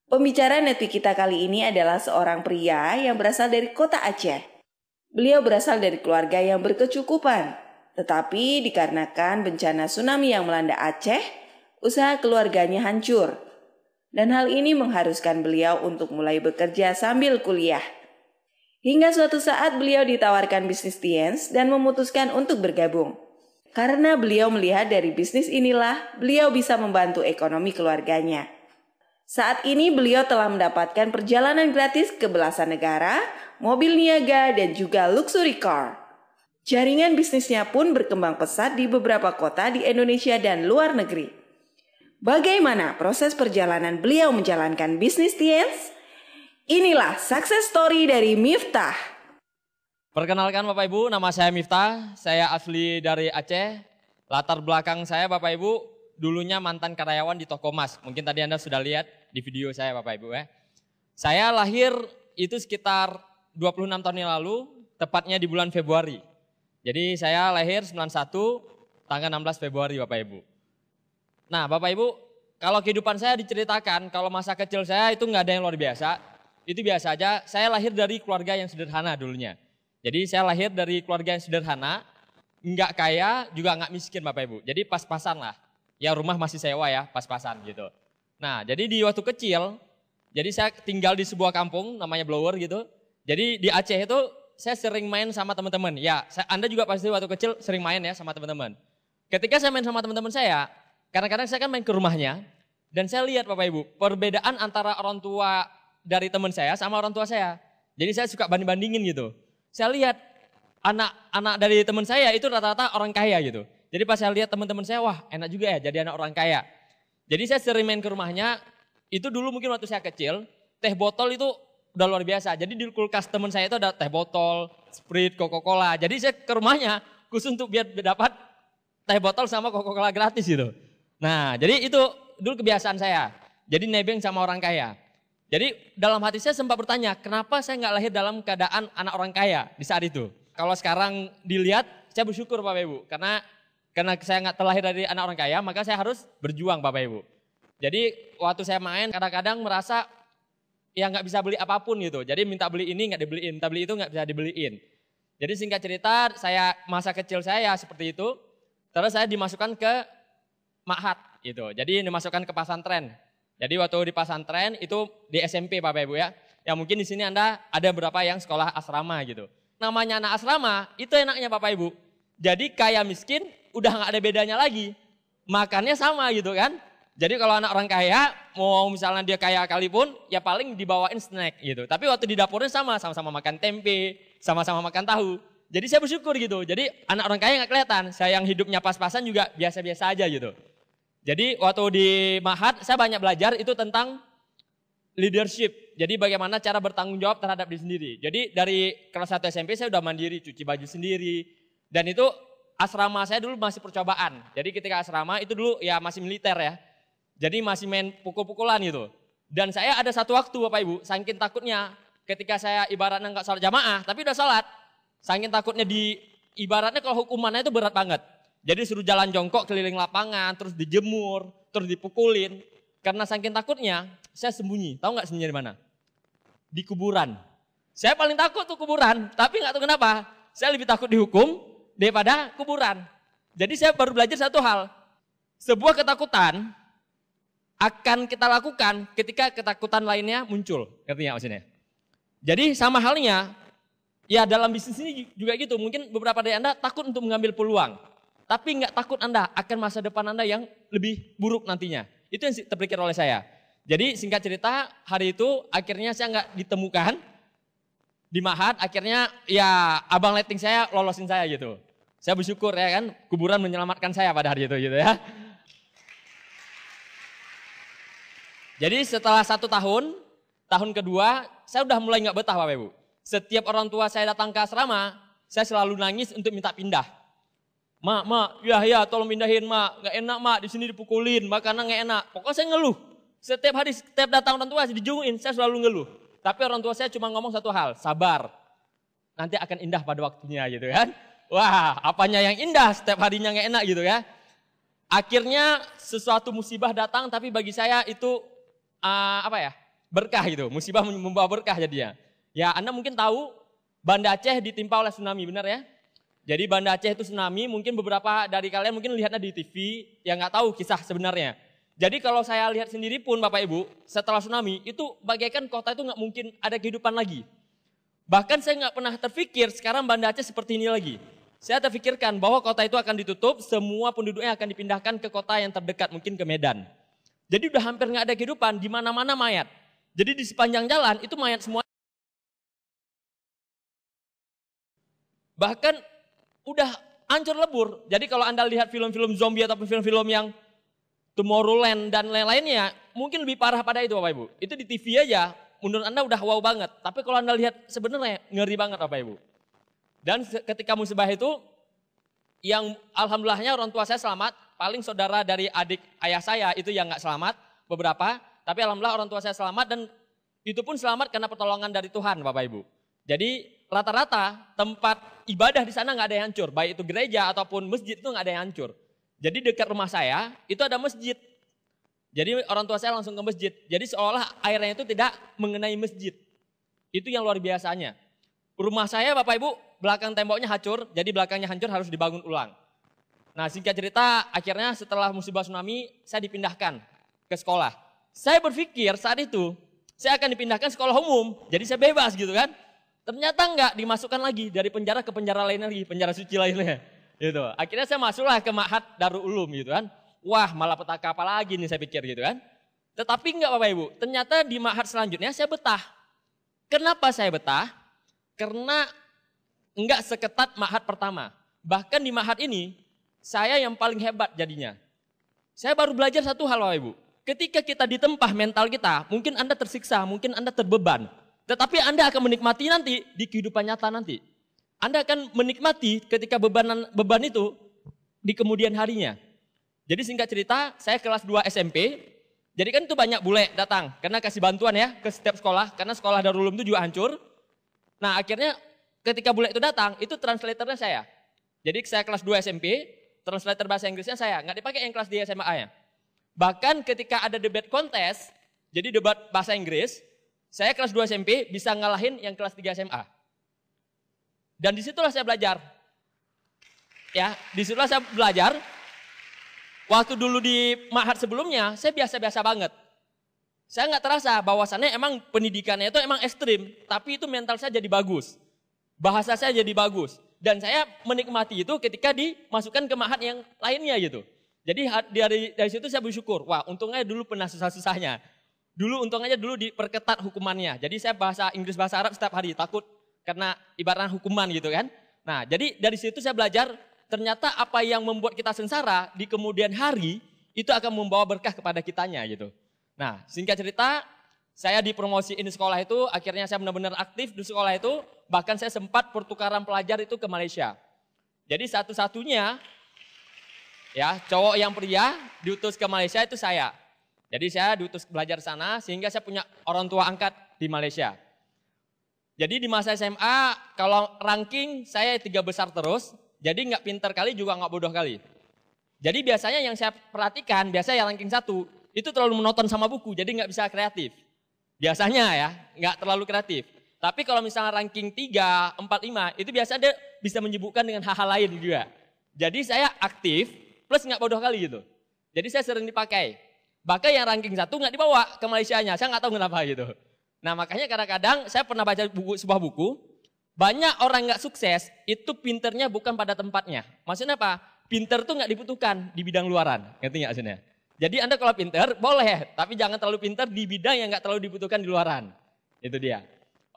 Pembicara Netpi kita kali ini adalah seorang pria yang berasal dari kota Aceh. Beliau berasal dari keluarga yang berkecukupan, tetapi dikarenakan bencana tsunami yang melanda Aceh, usaha keluarganya hancur. Dan hal ini mengharuskan beliau untuk mulai bekerja sambil kuliah. Hingga suatu saat beliau ditawarkan bisnis Tiens dan memutuskan untuk bergabung. Karena beliau melihat dari bisnis inilah beliau bisa membantu ekonomi keluarganya. Saat ini beliau telah mendapatkan perjalanan gratis ke belasan negara, mobil niaga, dan juga luxury car. Jaringan bisnisnya pun berkembang pesat di beberapa kota di Indonesia dan luar negeri. Bagaimana proses perjalanan beliau menjalankan bisnis Tiens? Inilah success story dari Miftah. Perkenalkan Bapak Ibu, nama saya Miftah, saya asli dari Aceh. Latar belakang saya Bapak Ibu, dulunya mantan karyawan di toko emas. Mungkin tadi Anda sudah lihat di video saya Bapak Ibu ya. Saya lahir itu sekitar 26 tahun yang lalu, tepatnya di bulan Februari. Jadi saya lahir 91, tanggal 16 Februari Bapak Ibu. Nah Bapak Ibu, kalau kehidupan saya diceritakan, kalau masa kecil saya itu nggak ada yang luar biasa. Itu biasa aja, saya lahir dari keluarga yang sederhana dulunya. Jadi saya lahir dari keluarga yang sederhana, nggak kaya juga nggak miskin Bapak Ibu. Jadi pas-pasan lah, ya rumah masih sewa ya, pas-pasan gitu. Nah jadi di waktu kecil, jadi saya tinggal di sebuah kampung namanya Blower gitu. Jadi di Aceh itu saya sering main sama teman-teman. Ya Anda juga pasti waktu kecil sering main ya sama teman-teman. Ketika saya main sama teman-teman saya, kadang-kadang saya kan main ke rumahnya. Dan saya lihat Bapak Ibu, perbedaan antara orang tua dari teman saya sama orang tua saya. Jadi saya suka banding-bandingin gitu. Saya lihat anak-anak dari teman saya itu rata-rata orang kaya gitu. Jadi pas saya lihat teman-teman saya, wah enak juga ya jadi anak orang kaya. Jadi saya sering main ke rumahnya, itu dulu mungkin waktu saya kecil, teh botol itu udah luar biasa. Jadi di kulkas teman saya itu ada teh botol, Sprite, Coca-Cola. Jadi saya ke rumahnya khusus untuk biar dapat teh botol sama Coca-Cola gratis gitu. Nah jadi itu dulu kebiasaan saya, jadi nebeng sama orang kaya. Jadi dalam hati saya sempat bertanya, kenapa saya nggak lahir dalam keadaan anak orang kaya di saat itu? Kalau sekarang dilihat, saya bersyukur Bapak Ibu, karena saya nggak terlahir dari anak orang kaya, maka saya harus berjuang Bapak Ibu. Jadi waktu saya main kadang-kadang merasa ya nggak bisa beli apapun gitu. Jadi minta beli ini nggak dibeliin, minta beli itu nggak bisa dibeliin. Jadi singkat cerita, saya masa kecil saya seperti itu. Terus saya dimasukkan ke Ma'had gitu. Jadi dimasukkan ke pesantren. Jadi waktu di pesantren itu di SMP Bapak Ibu ya. Ya mungkin di sini Anda ada beberapa yang sekolah asrama gitu. Namanya anak asrama itu enaknya Bapak Ibu. Jadi kaya miskin udah nggak ada bedanya lagi. Makannya sama gitu kan. Jadi kalau anak orang kaya mau misalnya dia kaya kalipun ya paling dibawain snack gitu. Tapi waktu di dapurnya sama-sama makan tempe, sama-sama makan tahu. Jadi saya bersyukur gitu. Jadi anak orang kaya nggak kelihatan. Saya yang hidupnya pas-pasan juga biasa-biasa aja gitu. Jadi waktu di Ma'had saya banyak belajar itu tentang leadership. Jadi bagaimana cara bertanggung jawab terhadap diri sendiri. Jadi dari kelas 1 SMP saya udah mandiri, cuci baju sendiri. Dan itu asrama saya dulu masih percobaan. Jadi ketika asrama itu dulu ya masih militer ya. Jadi masih main pukul-pukulan gitu. Dan saya ada satu waktu Bapak Ibu, saking takutnya ketika saya ibaratnya nggak sholat jamaah, tapi udah sholat. Saking takutnya ibaratnya kalau hukumannya itu berat banget. Jadi suruh jalan jongkok keliling lapangan, terus dijemur, terus dipukulin. Karena saking takutnya, saya sembunyi. Tahu nggak sembunyi di mana? Di kuburan. Saya paling takut tuh kuburan, tapi nggak tahu kenapa. Saya lebih takut dihukum daripada kuburan. Jadi saya baru belajar satu hal. Sebuah ketakutan akan kita lakukan ketika ketakutan lainnya muncul. Ngerti nggak maksudnya? Jadi sama halnya, ya dalam bisnis ini juga gitu. Mungkin beberapa dari Anda takut untuk mengambil peluang. Tapi nggak takut Anda akan masa depan Anda yang lebih buruk nantinya. Itu yang terpikir oleh saya. Jadi singkat cerita hari itu akhirnya saya nggak ditemukan di Ma'had. Akhirnya ya abang letting saya lolosin saya gitu. Saya bersyukur ya kan kuburan menyelamatkan saya pada hari itu gitu ya. Jadi setelah 1 tahun, tahun kedua saya udah mulai nggak betah Bapak Ibu. Setiap orang tua saya datang ke asrama, saya selalu nangis untuk minta pindah. Mak, ya tolong pindahin mak, nggak enak mak, di sini dipukulin, makanan nggak enak. Pokoknya saya ngeluh. Setiap hari, setiap datang orang tua, dijungin, saya selalu ngeluh. Tapi orang tua saya cuma ngomong satu hal, sabar. Nanti akan indah pada waktunya gitu kan. Wah, apanya yang indah, setiap harinya nggak enak gitu ya. Akhirnya sesuatu musibah datang, tapi bagi saya itu berkah gitu, musibah membawa berkah jadinya. Ya Anda mungkin tahu Banda Aceh ditimpa oleh tsunami, benar ya? Jadi Banda Aceh itu tsunami, mungkin beberapa dari kalian mungkin lihatnya di TV, yang nggak tahu kisah sebenarnya. Jadi kalau saya lihat sendiri pun Bapak Ibu, setelah tsunami itu bagaikan kota itu nggak mungkin ada kehidupan lagi. Bahkan saya nggak pernah terpikir sekarang Banda Aceh seperti ini lagi. Saya terpikirkan bahwa kota itu akan ditutup, semua penduduknya akan dipindahkan ke kota yang terdekat, mungkin ke Medan. Jadi udah hampir nggak ada kehidupan, di mana-mana mayat. Jadi di sepanjang jalan itu mayat semua. Bahkan udah hancur lebur. Jadi kalau Anda lihat film-film zombie ataupun film-film yang Tomorrowland dan lain-lainnya, mungkin lebih parah pada itu Bapak Ibu. Itu di TV aja, menurut Anda udah wow banget. Tapi kalau Anda lihat sebenarnya ngeri banget Bapak Ibu. Dan ketika musibah itu, yang alhamdulillahnya orang tua saya selamat, paling saudara dari adik ayah saya itu yang nggak selamat, beberapa. Tapi alhamdulillah orang tua saya selamat dan itu pun selamat karena pertolongan dari Tuhan Bapak Ibu. Jadi rata-rata tempat ibadah di sana nggak ada yang hancur, baik itu gereja ataupun masjid itu nggak ada yang hancur. Jadi dekat rumah saya itu ada masjid. Jadi orang tua saya langsung ke masjid. Jadi seolah airnya itu tidak mengenai masjid. Itu yang luar biasanya. Rumah saya Bapak Ibu belakang temboknya hancur, jadi belakangnya hancur harus dibangun ulang. Nah singkat cerita akhirnya setelah musibah tsunami saya dipindahkan ke sekolah. Saya berpikir saat itu saya akan dipindahkan sekolah umum, jadi saya bebas gitu kan. Ternyata enggak, dimasukkan lagi dari penjara ke penjara lain lagi, penjara suci lainnya. Gitu. Akhirnya saya masuklah ke Ma'had Darul Ulum gitu kan. Wah malah petaka apa lagi nih saya pikir gitu kan. Tetapi enggak Bapak Ibu, ternyata di Ma'had selanjutnya saya betah. Kenapa saya betah? Karena enggak seketat Ma'had pertama. Bahkan di Ma'had ini, saya yang paling hebat jadinya. Saya baru belajar satu hal Bapak Ibu. Ketika kita ditempa mental kita, mungkin Anda tersiksa, mungkin Anda terbeban. Tetapi Anda akan menikmati nanti di kehidupan nyata nanti. Anda akan menikmati ketika beban itu di kemudian harinya. Jadi singkat cerita, saya kelas 2 SMP. Jadi kan itu banyak bule datang, karena kasih bantuan ya ke setiap sekolah. Karena sekolah Darul Ulum itu juga hancur. Nah akhirnya ketika bule itu datang, itu translatornya saya. Jadi saya kelas 2 SMP, translator bahasa Inggrisnya saya, nggak dipakai yang kelas di SMA-nya. Bahkan ketika ada debat kontes, jadi debat bahasa Inggris, saya kelas 2 SMP bisa ngalahin yang kelas 3 SMA. Dan disitulah saya belajar. Ya, disitulah saya belajar. Waktu dulu di Ma'had sebelumnya, saya biasa-biasa banget. Saya nggak terasa bahwasannya emang pendidikannya itu emang ekstrim, tapi itu mental saya jadi bagus. Bahasa saya jadi bagus. Dan saya menikmati itu ketika dimasukkan ke Ma'had yang lainnya gitu. Jadi dari situ saya bersyukur, wah untungnya dulu pernah susah-susahnya. Dulu untung aja dulu diperketat hukumannya. Jadi saya bahasa Inggris bahasa Arab setiap hari, takut karena ibaratnya hukuman gitu kan. Nah jadi dari situ saya belajar ternyata apa yang membuat kita sengsara di kemudian hari itu akan membawa berkah kepada kitanya gitu. Nah singkat cerita saya dipromosiin di sekolah itu, akhirnya saya benar-benar aktif di sekolah itu. Bahkan saya sempat pertukaran pelajar itu ke Malaysia. Jadi satu-satunya ya cowok yang pria diutus ke Malaysia itu saya. Jadi saya diutus belajar sana sehingga saya punya orang tua angkat di Malaysia. Jadi di masa SMA kalau ranking saya 3 besar terus, jadi nggak pinter kali juga nggak bodoh kali. Jadi biasanya yang saya perhatikan, biasanya yang ranking 1 itu terlalu monoton sama buku, jadi nggak bisa kreatif. Biasanya ya, nggak terlalu kreatif. Tapi kalau misalnya ranking 3, 4, 5, itu biasanya dia bisa menyibukkan dengan hal-hal lain juga. Jadi saya aktif plus nggak bodoh kali gitu. Jadi saya sering dipakai. Bahkan yang ranking 1 nggak dibawa ke Malaysianya, saya nggak tahu kenapa gitu. Nah makanya kadang-kadang saya pernah baca sebuah buku, banyak orang nggak sukses itu pinternya bukan pada tempatnya. Maksudnya apa? Pinter tuh nggak dibutuhkan di bidang luaran, ngerti nggak maksudnya? Jadi Anda kalau pinter boleh, tapi jangan terlalu pinter di bidang yang nggak terlalu dibutuhkan di luaran. Itu dia.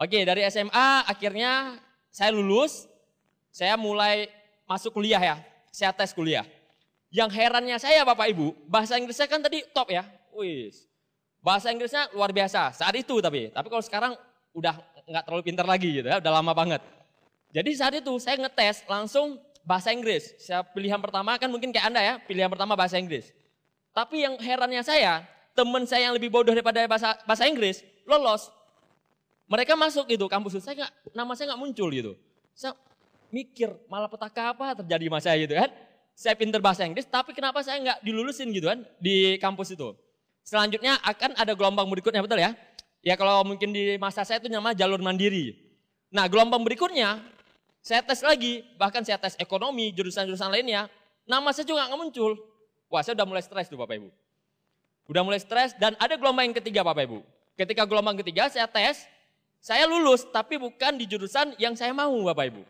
Oke, dari SMA akhirnya saya lulus, saya mulai masuk kuliah ya, saya tes kuliah. Yang herannya saya Bapak Ibu, bahasa Inggrisnya kan tadi top ya, wis. Bahasa Inggrisnya luar biasa saat itu tapi kalau sekarang udah nggak terlalu pinter lagi gitu ya, udah lama banget. Jadi saat itu saya ngetes langsung bahasa Inggris. Saya pilihan pertama kan mungkin kayak Anda ya, pilihan pertama bahasa Inggris. Tapi yang herannya saya, teman saya yang lebih bodoh daripada bahasa Inggris, lolos. Mereka masuk gitu, kampus itu, nama saya nggak muncul gitu. Saya mikir, malah petaka apa terjadi sama saya gitu kan. Saya pinter bahasa Inggris, tapi kenapa saya nggak dilulusin gitu kan di kampus itu. Selanjutnya akan ada gelombang berikutnya, betul ya. Ya kalau mungkin di masa saya itu namanya jalur mandiri. Nah gelombang berikutnya, saya tes lagi, bahkan saya tes ekonomi, jurusan-jurusan lainnya, nama saya juga nggak muncul. Wah saya udah mulai stres tuh Bapak Ibu. Udah mulai stres dan ada gelombang yang ketiga Bapak Ibu. Ketika gelombang ketiga saya tes, saya lulus tapi bukan di jurusan yang saya mau Bapak Ibu.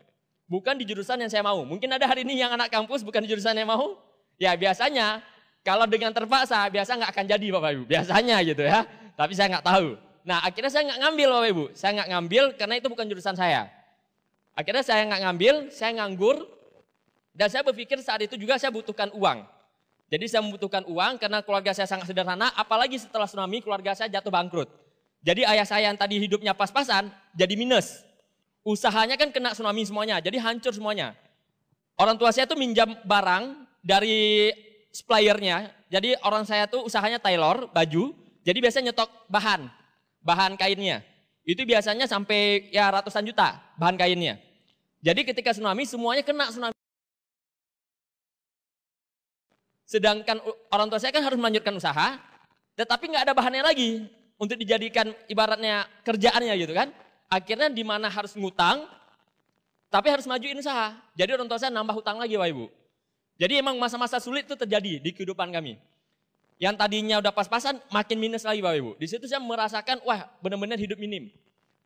Bukan di jurusan yang saya mau. Mungkin ada hari ini yang anak kampus bukan di jurusan yang mau. Ya biasanya kalau dengan terpaksa biasa nggak akan jadi Bapak Ibu. Biasanya gitu ya. Tapi saya nggak tahu. Nah akhirnya saya nggak ngambil Bapak Ibu. Saya nggak ngambil karena itu bukan jurusan saya. Akhirnya saya nggak ngambil, saya nganggur. Dan saya berpikir saat itu juga saya butuhkan uang. Jadi saya membutuhkan uang karena keluarga saya sangat sederhana. Apalagi setelah tsunami keluarga saya jatuh bangkrut. Jadi ayah saya yang tadi hidupnya pas-pasan jadi minus. Usahanya kan kena tsunami semuanya, jadi hancur semuanya. Orang tua saya tuh minjam barang dari suppliernya. Jadi orang saya tuh usahanya tailor, baju. Jadi biasanya nyetok bahan kainnya. Itu biasanya sampai ya ratusan juta bahan kainnya. Jadi ketika tsunami semuanya kena tsunami. Sedangkan orang tua saya kan harus melanjutkan usaha, tetapi nggak ada bahannya lagi untuk dijadikan ibaratnya kerjaannya gitu kan. Akhirnya di mana harus ngutang, tapi harus majuin usaha. Jadi orang tua saya nambah hutang lagi Bapak Ibu. Jadi emang masa-masa sulit itu terjadi di kehidupan kami. Yang tadinya udah pas-pasan makin minus lagi Bapak Ibu. Di situ saya merasakan wah benar-benar hidup minim.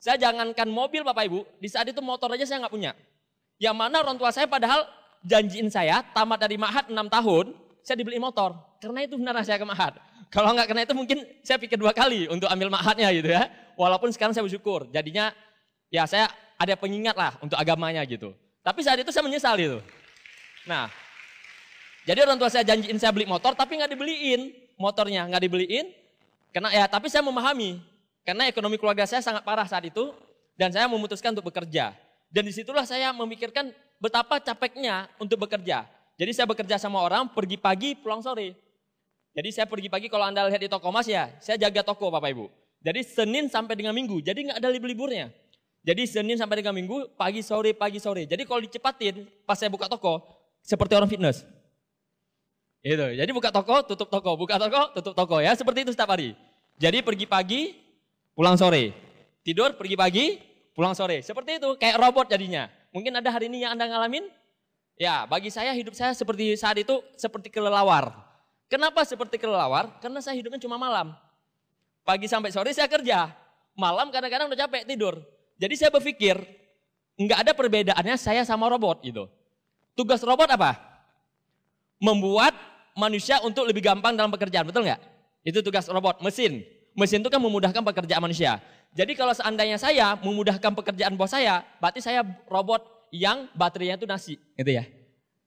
Saya jangankan mobil Bapak Ibu, di saat itu motor aja saya nggak punya. Yang mana orang tua saya padahal janjiin saya tamat dari Ma'had 6 tahun, saya dibeli motor. Karena itu benar saya ke Ma'had. Kalau nggak karena itu mungkin saya pikir 2 kali untuk ambil Ma'hadnya gitu ya. Walaupun sekarang saya bersyukur, jadinya ya saya ada pengingat lah untuk agamanya gitu. Tapi saat itu saya menyesal itu. Nah, jadi orang tua saya janjiin saya beli motor tapi nggak dibeliin motornya, nggak dibeliin. Karena ya tapi saya memahami, karena ekonomi keluarga saya sangat parah saat itu dan saya memutuskan untuk bekerja. Dan disitulah saya memikirkan betapa capeknya untuk bekerja. Jadi saya bekerja sama orang, pergi pagi, pulang sore. Jadi saya pergi pagi kalau Anda lihat di toko emas ya, saya jaga toko Bapak Ibu. Jadi Senin sampai dengan Minggu, jadi nggak ada libur-liburnya. Jadi Senin sampai dengan Minggu, pagi sore. Jadi kalau dicepatin, pas saya buka toko, seperti orang fitness. Itu. Jadi buka toko, tutup toko, buka toko, tutup toko ya, seperti itu setiap hari. Jadi pergi pagi, pulang sore. Tidur, pergi pagi, pulang sore. Seperti itu, kayak robot jadinya. Mungkin ada hari ini yang Anda ngalamin? Ya, bagi saya hidup saya seperti saat itu seperti kelelawar. Kenapa seperti kelelawar? Karena saya hidupnya cuma malam. Pagi sampai sore saya kerja, malam kadang-kadang udah capek tidur. Jadi saya berpikir, nggak ada perbedaannya saya sama robot gitu. Tugas robot apa? Membuat manusia untuk lebih gampang dalam pekerjaan, betul nggak? Itu tugas robot, mesin. Mesin itu kan memudahkan pekerjaan manusia. Jadi kalau seandainya saya memudahkan pekerjaan bos saya, berarti saya robot yang baterainya itu nasi, gitu ya.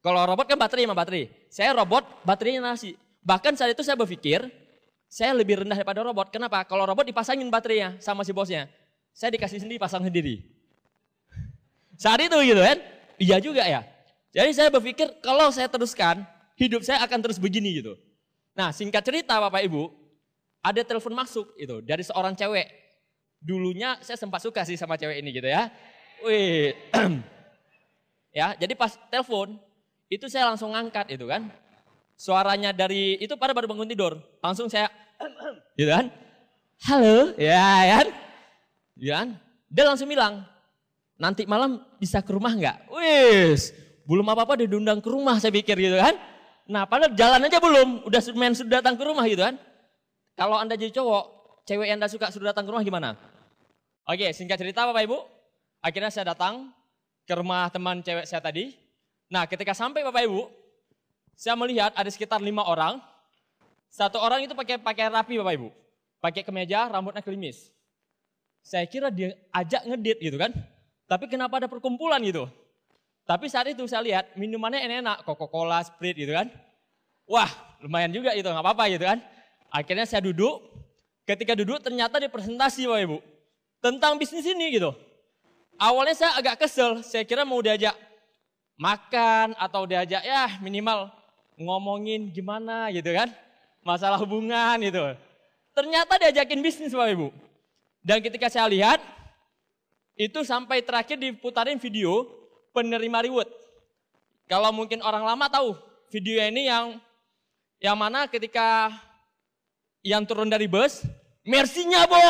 Kalau robot kan baterai sama baterai. Saya robot, baterainya nasi. Bahkan saat itu saya berpikir, saya lebih rendah daripada robot. Kenapa? Kalau robot dipasangin baterainya sama si bosnya. Saya dikasih sendiri, pasang sendiri. Saat itu gitu kan. Iya juga ya. Jadi saya berpikir kalau saya teruskan, hidup saya akan terus begini gitu. Nah singkat cerita Bapak Ibu, ada telepon masuk itu dari seorang cewek. Dulunya saya sempat suka sih sama cewek ini gitu ya. Wih. Ya, jadi pas telepon, itu saya langsung ngangkat itu kan. Suaranya dari, itu pada baru bangun tidur. Langsung saya, gitu kan. Halo, ya kan. Ya kan. Dia langsung bilang, nanti malam bisa ke rumah nggak? Wis, belum apa-apa dia diundang ke rumah saya pikir gitu kan. Nah padahal jalan aja belum, udah sudah datang ke rumah gitu kan. Kalau Anda jadi cowok, cewek yang Anda suka sudah datang ke rumah gimana? Oke, singkat cerita Bapak Ibu, akhirnya saya datang ke rumah teman cewek saya tadi. Nah ketika sampai Bapak Ibu, saya melihat ada sekitar 5 orang. Satu orang itu pakai rapi Bapak Ibu. Pakai kemeja, rambutnya klimis. Saya kira dia ajak ngedit gitu kan. Tapi kenapa ada perkumpulan gitu. Tapi saat itu saya lihat minumannya enak-enak. Coca-Cola, Sprite gitu kan. Wah lumayan juga itu, gak apa-apa gitu kan. Akhirnya saya duduk. Ketika duduk ternyata dia presentasi Bapak Ibu. Tentang bisnis ini gitu. Awalnya saya agak kesel. Saya kira mau diajak makan atau diajak ya minimal ngomongin gimana gitu kan. Masalah hubungan gitu. Ternyata diajakin bisnis Bapak Ibu. Dan ketika saya lihat, itu sampai terakhir diputarin video penerima reward. Kalau mungkin orang lama tahu, video ini yang mana ketika yang turun dari bus, Mercy-nya Bo,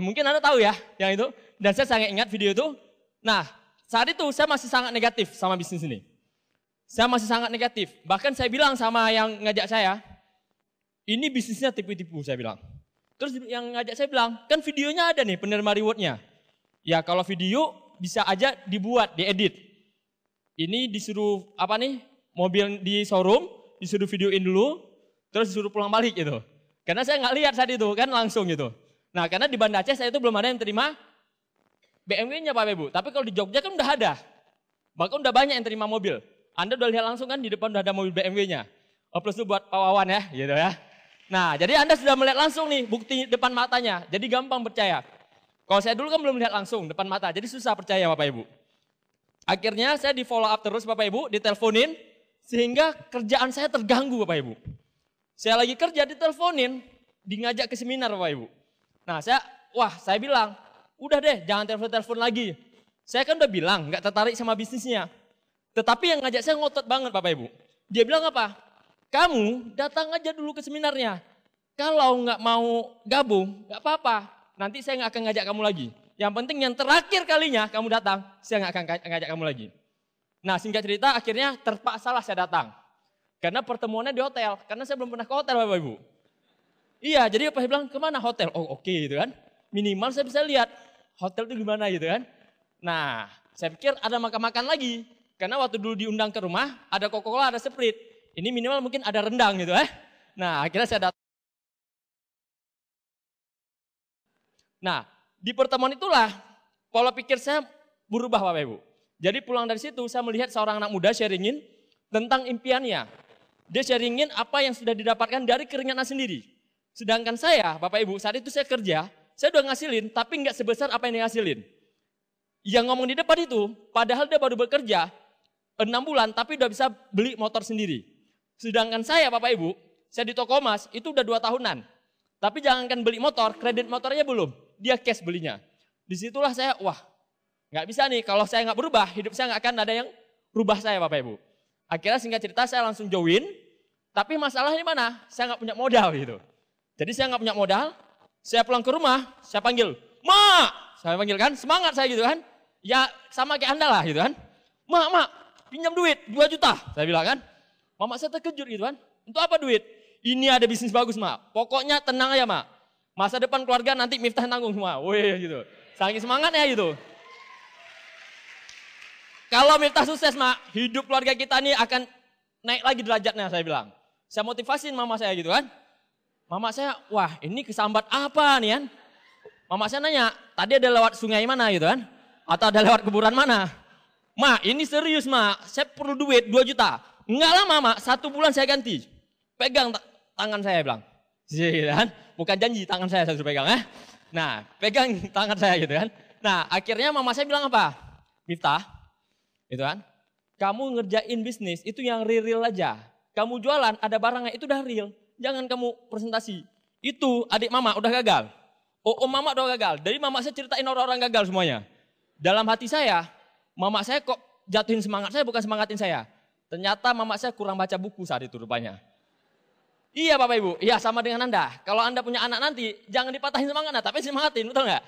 mungkin Anda tahu ya yang itu. Dan saya sangat ingat video itu. Nah, saat itu saya masih sangat negatif sama bisnis ini. Saya masih sangat negatif. Bahkan saya bilang sama yang ngajak saya, ini bisnisnya tipu-tipu saya bilang. Terus yang ngajak saya bilang, kan videonya ada nih penerima rewardnya. Ya kalau video bisa aja dibuat, diedit. Ini disuruh mobil di showroom, disuruh videoin dulu, terus disuruh pulang balik gitu. Karena saya nggak lihat saat itu kan langsung gitu. Nah karena di Banda Aceh saya itu belum ada yang terima BMW-nya Pak Ibu. Tapi kalau di Jogja kan udah ada. Bahkan udah banyak yang terima mobil. Anda udah lihat langsung kan di depan udah ada mobil BMW-nya. Oh plus itu buat Pak Wawan ya, gitu ya. Nah, jadi Anda sudah melihat langsung nih bukti depan matanya. Jadi gampang percaya. Kalau saya dulu kan belum lihat langsung depan mata, jadi susah percaya Bapak Ibu. Akhirnya saya di follow up terus Bapak Ibu, diteleponin sehingga kerjaan saya terganggu Bapak Ibu. Saya lagi kerja diteleponin, ngajak ke seminar Bapak Ibu. Nah, saya bilang, udah deh jangan telepon lagi. Saya kan udah bilang nggak tertarik sama bisnisnya. Tetapi yang ngajak saya ngotot banget Bapak Ibu. Dia bilang apa? Kamu datang aja dulu ke seminarnya. Kalau nggak mau gabung, nggak apa-apa. Nanti saya nggak akan ngajak kamu lagi. Yang penting yang terakhir kalinya kamu datang, saya nggak akan ngajak kamu lagi. Nah singkat cerita akhirnya terpaksalah saya datang. Karena pertemuannya di hotel. Karena saya belum pernah ke hotel Bapak Ibu. Iya jadi Pak bilang kemana hotel? Oh oke gitu kan. Minimal saya bisa lihat hotel itu gimana gitu kan. Nah saya pikir ada makan-makan lagi. Karena waktu dulu diundang ke rumah, ada Coca-Cola, ada Sprite. Ini minimal mungkin ada rendang gitu Nah akhirnya saya datang. Nah di pertemuan itulah pola pikir saya berubah Bapak Ibu. Jadi pulang dari situ saya melihat seorang anak muda sharingin tentang impiannya. Dia sharingin apa yang sudah didapatkan dari keringatnya sendiri. Sedangkan saya Bapak Ibu saat itu saya kerja, saya udah ngasilin tapi nggak sebesar apa yang dia ngasilin. Yang ngomong di depan itu padahal dia baru bekerja 6 bulan tapi udah bisa beli motor sendiri. Sedangkan saya Bapak Ibu, saya di toko emas itu udah 2 tahunan. Tapi jangankan beli motor, kredit motornya belum. Dia cash belinya. Disitulah saya, nggak bisa nih kalau saya nggak berubah, hidup saya nggak akan ada yang rubah saya Bapak Ibu. Akhirnya singkat cerita saya langsung join, tapi masalahnya mana? Saya nggak punya modal gitu. Jadi saya nggak punya modal, saya pulang ke rumah, saya panggil, "Mak!" Saya panggil kan, semangat saya gitu kan. Ya sama kayak Anda lah gitu kan. "Mak, pinjam duit 2 juta." Saya bilang kan. Mama saya terkejut gitu kan. Untuk apa duit? Ini ada bisnis bagus Mak. Pokoknya tenang aja Mak. Masa depan keluarga nanti Miftah tanggung semua. Wih gitu. Saking semangatnya gitu. Kalau Miftah sukses Mak, hidup keluarga kita nih akan naik lagi derajatnya saya bilang. Saya motivasin mama saya gitu kan. Mama saya, ini kesambat apa nih kan? Mama saya nanya, tadi ada lewat sungai mana gitu kan? Atau ada lewat kuburan mana? "Mak, ini serius Mak, saya perlu duit 2 juta. Enggak lama Mak, 1 bulan saya ganti. Pegang tangan saya bilang. Gitu kan? Bukan janji tangan saya suruh pegang Nah, pegang tangan saya gitu kan. Nah, akhirnya mama saya bilang apa? "Miftah, gitu kan. Kamu ngerjain bisnis itu yang real aja. Kamu jualan ada barangnya itu udah real. Jangan kamu presentasi. Itu adik mama udah gagal. Om mama udah gagal." Dari mama saya ceritain orang-orang gagal semuanya. Dalam hati saya, mama saya kok jatuhin semangat saya bukan semangatin saya. Ternyata mama saya kurang baca buku saat itu rupanya. Iya Bapak Ibu, iya sama dengan Anda. Kalau Anda punya anak nanti, jangan dipatahin semangatnya, tapi semangatin, betul nggak?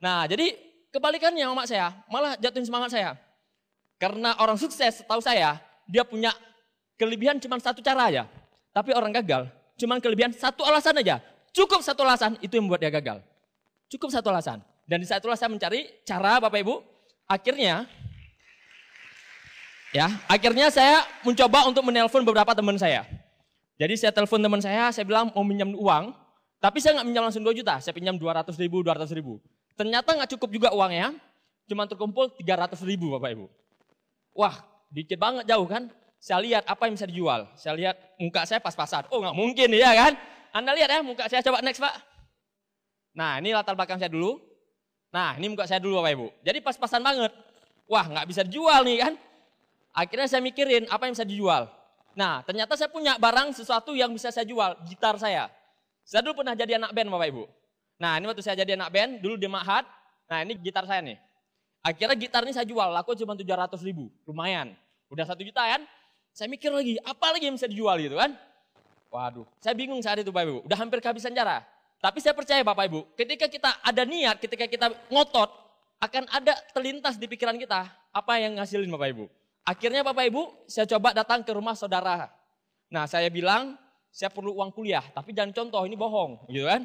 Nah jadi kebalikannya mama saya, malah jatuhin semangat saya. Karena orang sukses setahu saya, dia punya kelebihan cuma 1 cara aja. Tapi orang gagal, cuma kelebihan 1 alasan aja. Cukup 1 alasan, itu yang membuat dia gagal. Cukup 1 alasan. Dan di saat itulah saya mencari cara Bapak Ibu, akhirnya saya mencoba untuk menelpon beberapa teman saya. Jadi saya telepon teman saya bilang mau minjam uang, tapi saya nggak minjam langsung 2 juta, saya pinjam 200 ribu. Ternyata nggak cukup juga uangnya, cuma terkumpul 300 ribu Bapak Ibu. Dikit banget jauh kan? Saya lihat apa yang bisa dijual, saya lihat muka saya pas-pasan, nggak mungkin ya kan? Anda lihat ya muka saya, coba next Pak. Nah ini latar belakang saya dulu, nah ini muka saya dulu Bapak Ibu. Jadi pas-pasan banget, nggak bisa dijual nih kan? Akhirnya saya mikirin apa yang bisa dijual. Nah ternyata saya punya barang sesuatu yang bisa saya jual, gitar saya. Saya dulu pernah jadi anak band Bapak Ibu. Nah ini waktu saya jadi anak band, dulu di Ma'had, nah ini gitar saya nih. Akhirnya gitar ini saya jual, laku cuma 700 ribu, lumayan. Udah 1 juta kan, saya mikir lagi, apa lagi yang bisa dijual gitu kan. Waduh, saya bingung saat itu Bapak Ibu, udah hampir kehabisan cara. Tapi saya percaya Bapak Ibu, ketika kita ada niat, ketika kita ngotot, akan ada terlintas di pikiran kita apa yang ngasilin Bapak Ibu. Akhirnya Bapak Ibu, saya coba datang ke rumah saudara. Nah saya bilang, saya perlu uang kuliah, tapi jangan contoh, ini bohong gitu kan.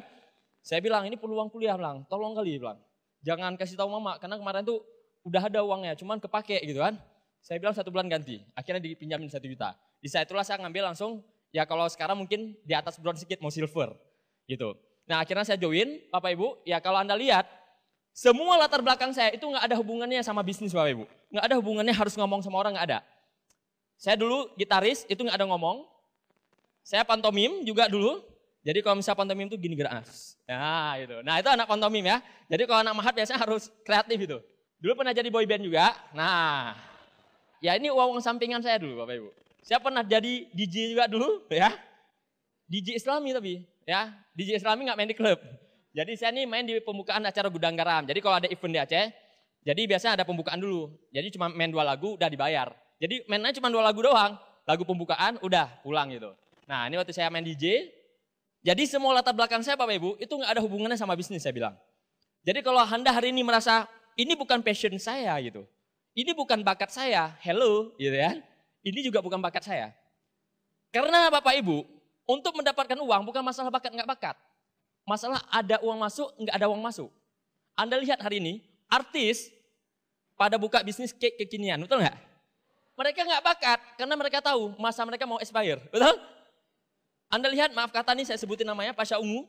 Saya bilang, ini perlu uang kuliah, bilang, tolong kali, bilang. Jangan kasih tahu mama, karena kemarin tuh udah ada uangnya, cuman kepake gitu kan. Saya bilang 1 bulan ganti, akhirnya dipinjamin 1 juta. Di saat itulah saya ngambil langsung, ya kalau sekarang mungkin di atas bronze sedikit, mau silver gitu. Nah akhirnya saya join, Bapak Ibu, ya kalau Anda lihat, semua latar belakang saya itu nggak ada hubungannya sama bisnis Bapak Ibu. Nggak ada hubungannya harus ngomong sama orang, nggak ada. Saya dulu gitaris, itu nggak ada ngomong. Saya pantomim juga dulu. Jadi kalau misalnya pantomim itu gini gerak. Nah itu. Nah itu anak pantomim ya. Jadi kalau anak mahat biasanya harus kreatif itu. Dulu pernah jadi boy band juga. Nah ya ini uang sampingan saya dulu Bapak Ibu. Saya pernah jadi DJ juga dulu ya. DJ Islami tapi ya. DJ Islami nggak main di klub. Jadi saya nih main di pembukaan acara Gudang Garam. Jadi kalau ada event di Aceh, jadi biasanya ada pembukaan dulu. Jadi cuma main 2 lagu udah dibayar. Jadi mainnya cuma 2 lagu doang. Lagu pembukaan udah pulang gitu. Nah ini waktu saya main DJ, jadi semua latar belakang saya Bapak Ibu itu nggak ada hubungannya sama bisnis saya bilang. Jadi kalau Anda hari ini merasa ini bukan passion saya gitu. Ini bukan bakat saya, hello gitu ya. Ini juga bukan bakat saya. Karena Bapak Ibu, untuk mendapatkan uang bukan masalah bakat nggak bakat. Masalah ada uang masuk, nggak ada uang masuk. Anda lihat hari ini, artis pada buka bisnis cake kekinian, betul nggak? Mereka nggak bakat, karena mereka tahu masa mereka mau expire, betul? Anda lihat, maaf kata nih saya sebutin namanya, Pasha Ungu,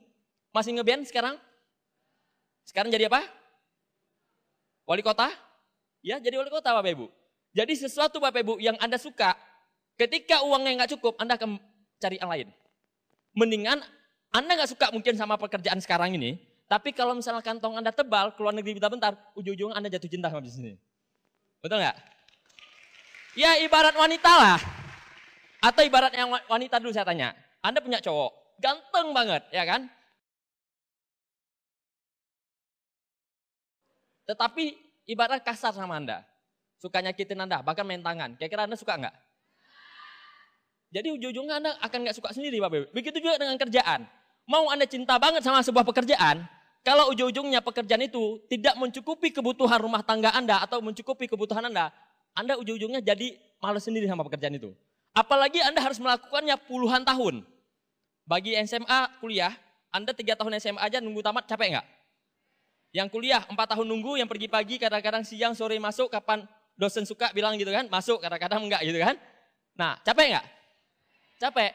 masih ngeband sekarang? Sekarang jadi apa? Wali kota? Ya, jadi wali kota Bapak Ibu. Jadi sesuatu Bapak Ibu yang Anda suka, ketika uangnya nggak cukup, Anda akan cari yang lain. Mendingan Anda nggak suka mungkin sama pekerjaan sekarang ini, tapi kalau misalnya kantong Anda tebal, keluar negeri bentar-bentar, ujung-ujungnya Anda jatuh cinta sama bisnis ini. Betul nggak? Ya ibarat wanita lah. Atau ibarat yang wanita dulu saya tanya. Anda punya cowok, ganteng banget, ya kan? Tetapi ibarat kasar sama Anda. Suka nyakitin Anda, bahkan main tangan. Kira-kira Anda suka nggak? Jadi ujung-ujungnya Anda akan nggak suka sendiri Bapak Ibu. Begitu juga dengan kerjaan. Mau Anda cinta banget sama sebuah pekerjaan, kalau ujung-ujungnya pekerjaan itu tidak mencukupi kebutuhan rumah tangga Anda atau mencukupi kebutuhan Anda ujung-ujungnya jadi malas sendiri sama pekerjaan itu. Apalagi Anda harus melakukannya puluhan tahun. Bagi SMA kuliah, Anda 3 tahun SMA aja nunggu tamat capek nggak? Yang kuliah 4 tahun nunggu, yang pergi pagi, kadang-kadang siang, sore masuk, kapan dosen suka bilang gitu kan, masuk, kadang-kadang enggak gitu kan. Nah capek nggak? Capek.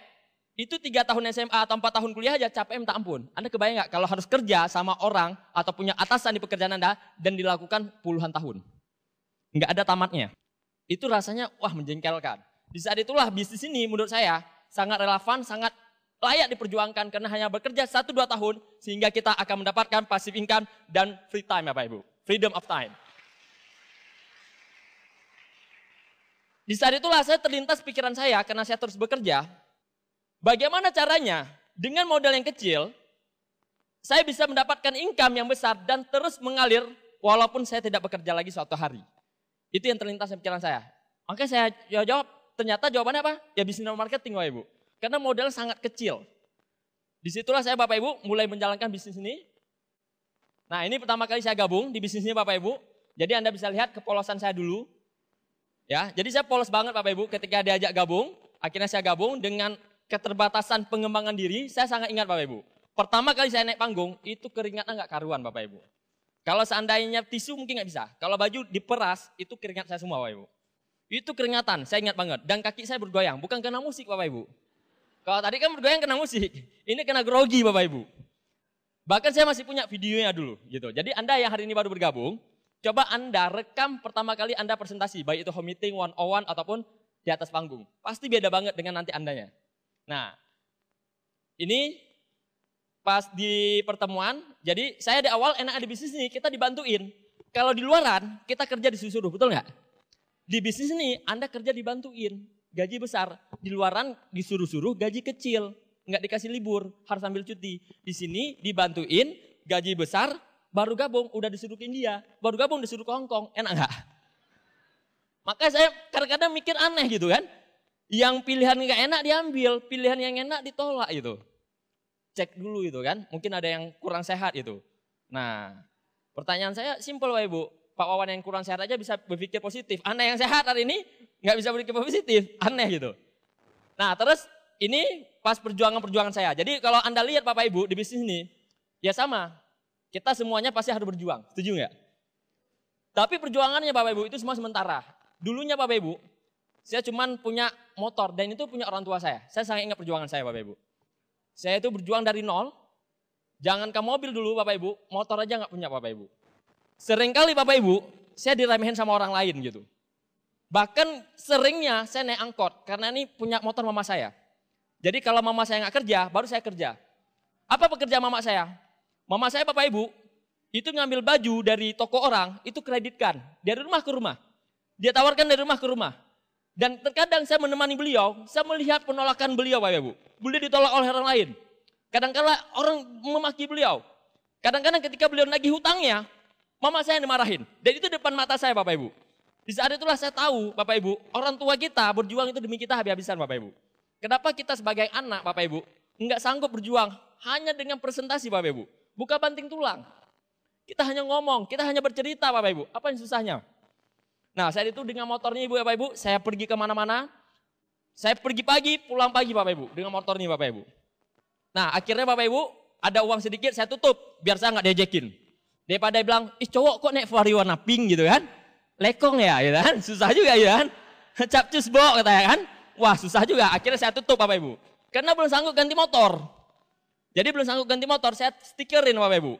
Itu 3 tahun SMA atau 4 tahun kuliah aja capek minta ampun. Anda kebayang nggak kalau harus kerja sama orang atau punya atasan di pekerjaan Anda dan dilakukan puluhan tahun. Nggak ada tamatnya. Itu rasanya wah menjengkelkan. Di saat itulah bisnis ini menurut saya sangat relevan, sangat layak diperjuangkan karena hanya bekerja 1-2 tahun sehingga kita akan mendapatkan passive income dan free time Bapak Ibu. Freedom of time. Di saat itulah saya terlintas pikiran saya karena saya terus bekerja. Bagaimana caranya dengan modal yang kecil, saya bisa mendapatkan income yang besar dan terus mengalir walaupun saya tidak bekerja lagi suatu hari. Itu yang terlintas di pikiran saya. Makanya saya jawab, ternyata jawabannya apa? Ya bisnis marketing Bapak Ibu. Karena modal sangat kecil. Disitulah saya Bapak Ibu mulai menjalankan bisnis ini. Nah ini pertama kali saya gabung di bisnis ini Bapak Ibu. Jadi Anda bisa lihat kepolosan saya dulu. Ya, jadi saya polos banget Bapak Ibu ketika diajak gabung. Akhirnya saya gabung dengan keterbatasan pengembangan diri, saya sangat ingat Bapak Ibu. Pertama kali saya naik panggung, itu keringatnya nggak karuan Bapak Ibu. Kalau seandainya tisu mungkin nggak bisa. Kalau baju diperas, itu keringat saya semua Bapak Ibu. Itu keringatan, saya ingat banget. Dan kaki saya bergoyang, bukan karena musik Bapak Ibu. Kalau tadi kan bergoyang kena musik, ini kena grogi Bapak Ibu. Bahkan saya masih punya videonya dulu gitu. Jadi Anda yang hari ini baru bergabung, coba Anda rekam pertama kali Anda presentasi, baik itu home meeting, one-on-one, ataupun di atas panggung. Pasti beda banget dengan nanti Andanya. Nah, ini pas di pertemuan, jadi saya di awal enak di bisnis ini, kita dibantuin. Kalau di luaran, kita kerja disuruh, betul nggak? Di bisnis ini, Anda kerja dibantuin, gaji besar. Di luaran disuruh-suruh, gaji kecil, nggak dikasih libur, harus ambil cuti. Di sini dibantuin, gaji besar, baru gabung, udah disuruh ke India, baru gabung disuruh ke Hongkong, enak nggak? Makanya saya kadang-kadang mikir aneh gitu kan. Yang pilihan nggak enak diambil, pilihan yang enak ditolak gitu. cek dulu itu kan. Mungkin ada yang kurang sehat itu. Nah, pertanyaan saya simpel Bapak Ibu. Pak Wawan yang kurang sehat aja bisa berpikir positif. Anda yang sehat hari ini nggak bisa berpikir positif. Aneh gitu. Nah, terus ini pas perjuangan-perjuangan saya. Jadi kalau Anda lihat Bapak Ibu di bisnis ini, ya sama. Kita semuanya pasti harus berjuang. Setuju nggak? Tapi perjuangannya Bapak Ibu itu semua sementara. Dulunya Bapak Ibu, saya cuma punya motor dan itu punya orang tua saya. Saya sangat ingat perjuangan saya Bapak Ibu. Saya itu berjuang dari nol. Jangankan mobil dulu Bapak Ibu, motor aja nggak punya Bapak Ibu. Seringkali Bapak Ibu, saya diremehin sama orang lain gitu. Bahkan seringnya saya naik angkot karena ini punya motor mama saya. Jadi kalau mama saya nggak kerja, baru saya kerja. Apa pekerjaan mama saya? Mama saya Bapak Ibu, itu ngambil baju dari toko orang, itu kreditkan. Dari rumah ke rumah. Dia tawarkan dari rumah ke rumah. Dan terkadang saya menemani beliau, saya melihat penolakan beliau Bapak Ibu. Beliau ditolak oleh orang lain. Kadang-kadang orang memaki beliau. Kadang-kadang ketika beliau nagih hutangnya, mama saya yang dimarahin. Dan itu depan mata saya Bapak Ibu. Di saat itulah saya tahu Bapak Ibu, orang tua kita berjuang itu demi kita habis-habisan Bapak Ibu. Kenapa kita sebagai anak Bapak Ibu, enggak sanggup berjuang hanya dengan presentasi Bapak Ibu. Buka banting tulang. Kita hanya ngomong, kita hanya bercerita Bapak Ibu. Apa yang susahnya? Nah saat itu dengan motornya Ibu Bapak Ibu, saya pergi kemana-mana. Saya pergi pagi, pulang pagi Bapak Ibu, dengan motornya Bapak Ibu. Nah akhirnya Bapak Ibu, ada uang sedikit saya tutup, biar saya nggak diajekin. Daripada dia bilang, ih cowok kok naik Ferrari warna pink gitu kan. Lekong ya gitu kan, susah juga ya kan. Capcus bo katanya kan. Wah susah juga, akhirnya saya tutup Bapak Ibu. Karena belum sanggup ganti motor. Jadi belum sanggup ganti motor, saya stikerin Bapak Ibu.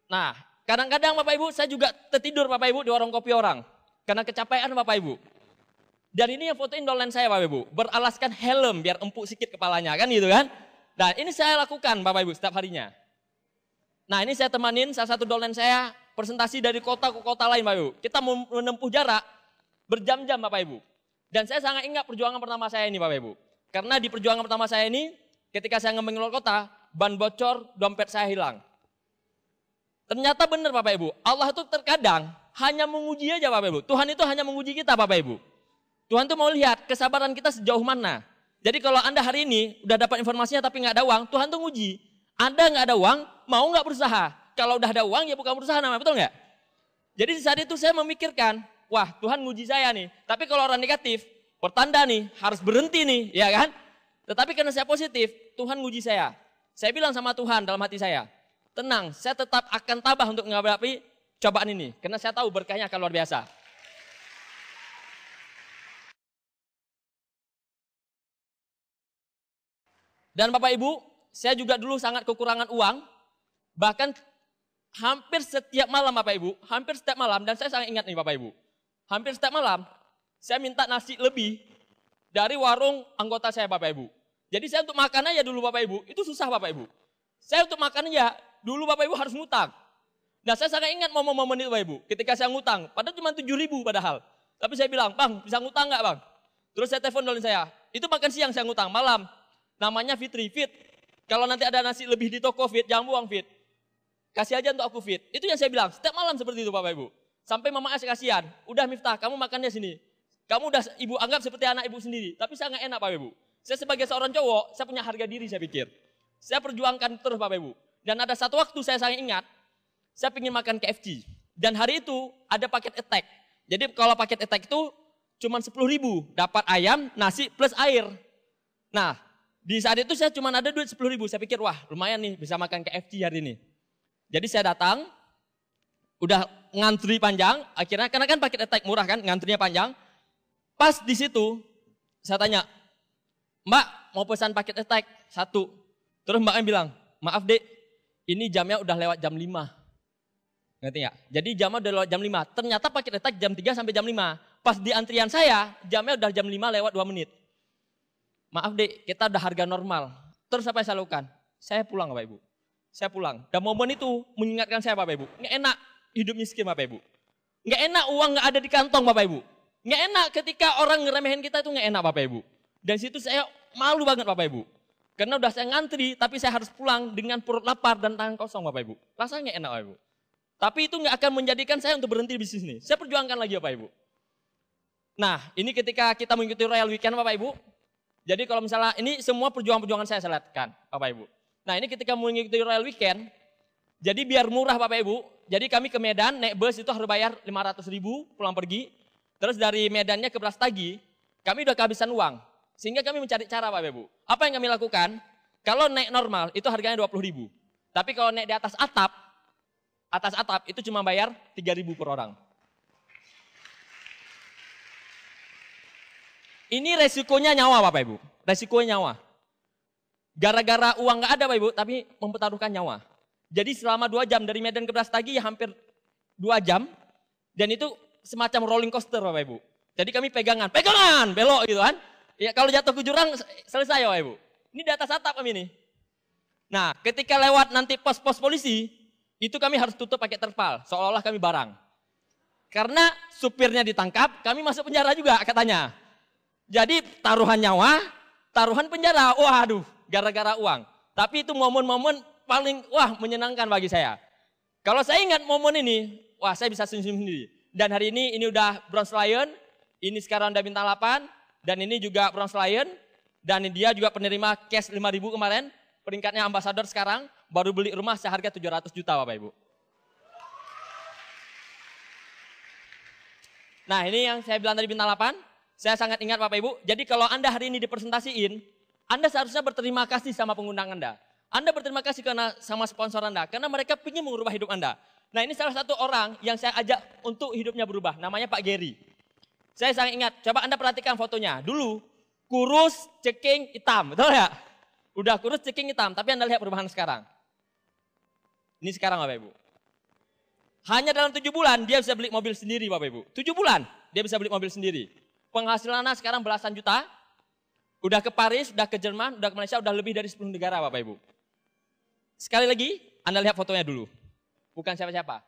Nah kadang-kadang Bapak Ibu saya juga tertidur Bapak Ibu di warung kopi orang. Karena kecapean Bapak Ibu. Dan ini yang fotoin downline saya Bapak Ibu. Beralaskan helm biar empuk sedikit kepalanya kan gitu kan. Nah ini saya lakukan Bapak Ibu setiap harinya. Nah ini saya temanin salah satu downline saya presentasi dari kota ke kota lain Bapak Ibu. Kita menempuh jarak berjam-jam Bapak Ibu. Dan saya sangat ingat perjuangan pertama saya ini Bapak Ibu. Karena di perjuangan pertama saya ini ketika saya ngembang luar kota, ban bocor, dompet saya hilang. Ternyata benar Bapak Ibu, Allah itu terkadang hanya menguji aja Bapak Ibu. Tuhan itu hanya menguji kita Bapak Ibu. Tuhan itu mau lihat kesabaran kita sejauh mana. Jadi kalau Anda hari ini udah dapat informasinya tapi nggak ada uang, Tuhan tuh nguji. Anda nggak ada uang, mau nggak berusaha? Kalau udah ada uang ya bukan berusaha namanya, betul nggak? Jadi di saat itu saya memikirkan, wah Tuhan nguji saya nih. Tapi kalau orang negatif, pertanda nih harus berhenti nih, ya kan? Tetapi karena saya positif, Tuhan nguji saya. Saya bilang sama Tuhan dalam hati saya, tenang, saya tetap akan tabah untuk menghadapi cobaan ini. Karena saya tahu berkahnya akan luar biasa. Dan Bapak Ibu, saya juga dulu sangat kekurangan uang. Bahkan hampir setiap malam Bapak Ibu, hampir setiap malam, dan saya sangat ingat nih Bapak Ibu. Hampir setiap malam, saya minta nasi lebih dari warung anggota saya Bapak Ibu. Jadi saya untuk makan aja dulu Bapak Ibu, itu susah Bapak Ibu. Saya untuk makan aja, dulu Bapak Ibu harus ngutang. Nah saya sangat ingat momen-momen itu Bapak Ibu, ketika saya ngutang, padahal cuma 7.000 padahal. Tapi saya bilang, Bang bisa ngutang nggak Bang? Terus saya telepon dolen saya, itu makan siang saya ngutang, malam. Namanya Fitri, Fit. Kalau nanti ada nasi lebih di toko Fit, jangan buang Fit. Kasih aja untuk aku Fit. Itu yang saya bilang, setiap malam seperti itu Bapak Ibu. Sampai mama saya kasihan, udah Miftah kamu makannya sini. Kamu udah ibu anggap seperti anak ibu sendiri. Tapi saya nggak enak Bapak Ibu. Saya sebagai seorang cowok, saya punya harga diri saya pikir. Saya perjuangkan terus Bapak Ibu. Dan ada satu waktu saya sangat ingat, saya ingin makan KFC. Dan hari itu ada paket attack. Jadi kalau paket attack itu cuma 10.000. Dapat ayam, nasi plus air. Nah di saat itu saya cuma ada duit 10.000. Saya pikir wah lumayan nih bisa makan KFC hari ini. Jadi saya datang, udah ngantri panjang. Akhirnya karena kan paket attack murah kan, ngantrinya panjang. Pas di situ saya tanya, Mbak mau pesan paket attack 1. Terus mbaknya bilang, maaf dek, ini jamnya udah lewat jam 5. Ngerti nggak? Jadi jamnya udah lewat jam 5. Ternyata paket attack jam 3 sampai jam 5. Pas di antrian saya, jamnya udah jam 5 lewat 2 menit. Maaf dek, kita udah harga normal. Terus apa yang saya lakukan? Saya pulang Bapak Ibu. Saya pulang. Dan momen itu mengingatkan saya Bapak Ibu. Nggak enak hidup miskin Bapak Ibu. Nggak enak uang nggak ada di kantong Bapak Ibu. Nggak enak ketika orang ngeremehin kita itu nggak enak Bapak Ibu. Dan situ saya malu banget Bapak Ibu. Karena udah saya ngantri tapi saya harus pulang dengan perut lapar dan tangan kosong Bapak Ibu. Rasanya nggak enak Bapak Ibu. Tapi itu nggak akan menjadikan saya untuk berhenti bisnis ini. Saya perjuangkan lagi Bapak Ibu. Nah ini ketika kita mengikuti Royal Weekend Bapak Ibu. Jadi kalau misalnya ini semua perjuangan-perjuangan saya lakukan Bapak Ibu. Nah ini ketika mengikuti Royal Weekend, jadi biar murah Bapak Ibu, jadi kami ke Medan naik bus itu harus bayar 500.000 pulang pergi. Terus dari Medannya ke Brastagi, kami udah kehabisan uang. Sehingga kami mencari cara Bapak Ibu. Apa yang kami lakukan? Kalau naik normal itu harganya 20.000. Tapi kalau naik di atas atap itu cuma bayar 3.000 per orang. Ini resikonya nyawa Bapak Ibu, resikonya nyawa. Gara-gara uang nggak ada Bapak Ibu, tapi mempertaruhkan nyawa. Jadi selama 2 jam dari Medan ke Brastagi ya hampir 2 jam. Dan itu semacam rolling coaster Bapak Ibu. Jadi kami pegangan, belok gitu kan. Ya kalau jatuh ke jurang selesai Bapak Ibu. Ini di atas atap kami nih. Nah ketika lewat nanti pos-pos polisi, itu kami harus tutup pakai terpal, seolah-olah kami barang. Karena supirnya ditangkap, kami masuk penjara juga katanya. Jadi taruhan nyawa, taruhan penjara, waduh gara-gara uang. Tapi itu momen-momen paling menyenangkan bagi saya. Kalau saya ingat momen ini, saya bisa senyum sendiri. Dan hari ini udah Bronze Lion, ini sekarang udah bintang 8, dan ini juga Bronze Lion, dan dia juga penerima cash 5.000 kemarin, peringkatnya ambasador sekarang, baru beli rumah seharga 700 juta Bapak Ibu. Nah ini yang saya bilang tadi bintang 8, saya sangat ingat Bapak Ibu, jadi kalau Anda hari ini dipresentasiin, Anda seharusnya berterima kasih sama pengundang Anda. Anda berterima kasih sama sponsor Anda, karena mereka ingin mengubah hidup Anda. Nah ini salah satu orang yang saya ajak untuk hidupnya berubah, namanya Pak Gary. Saya sangat ingat, coba Anda perhatikan fotonya. Dulu kurus, ceking, hitam, betul ya? Udah kurus, ceking, hitam, tapi Anda lihat perubahan sekarang. Ini sekarang Bapak Ibu. Hanya dalam 7 bulan dia bisa beli mobil sendiri Bapak Ibu. 7 bulan dia bisa beli mobil sendiri. Penghasilannya sekarang belasan juta. Udah ke Paris, udah ke Jerman, udah ke Malaysia, udah lebih dari 10 negara Bapak Ibu. Sekali lagi, Anda lihat fotonya dulu. Bukan siapa-siapa.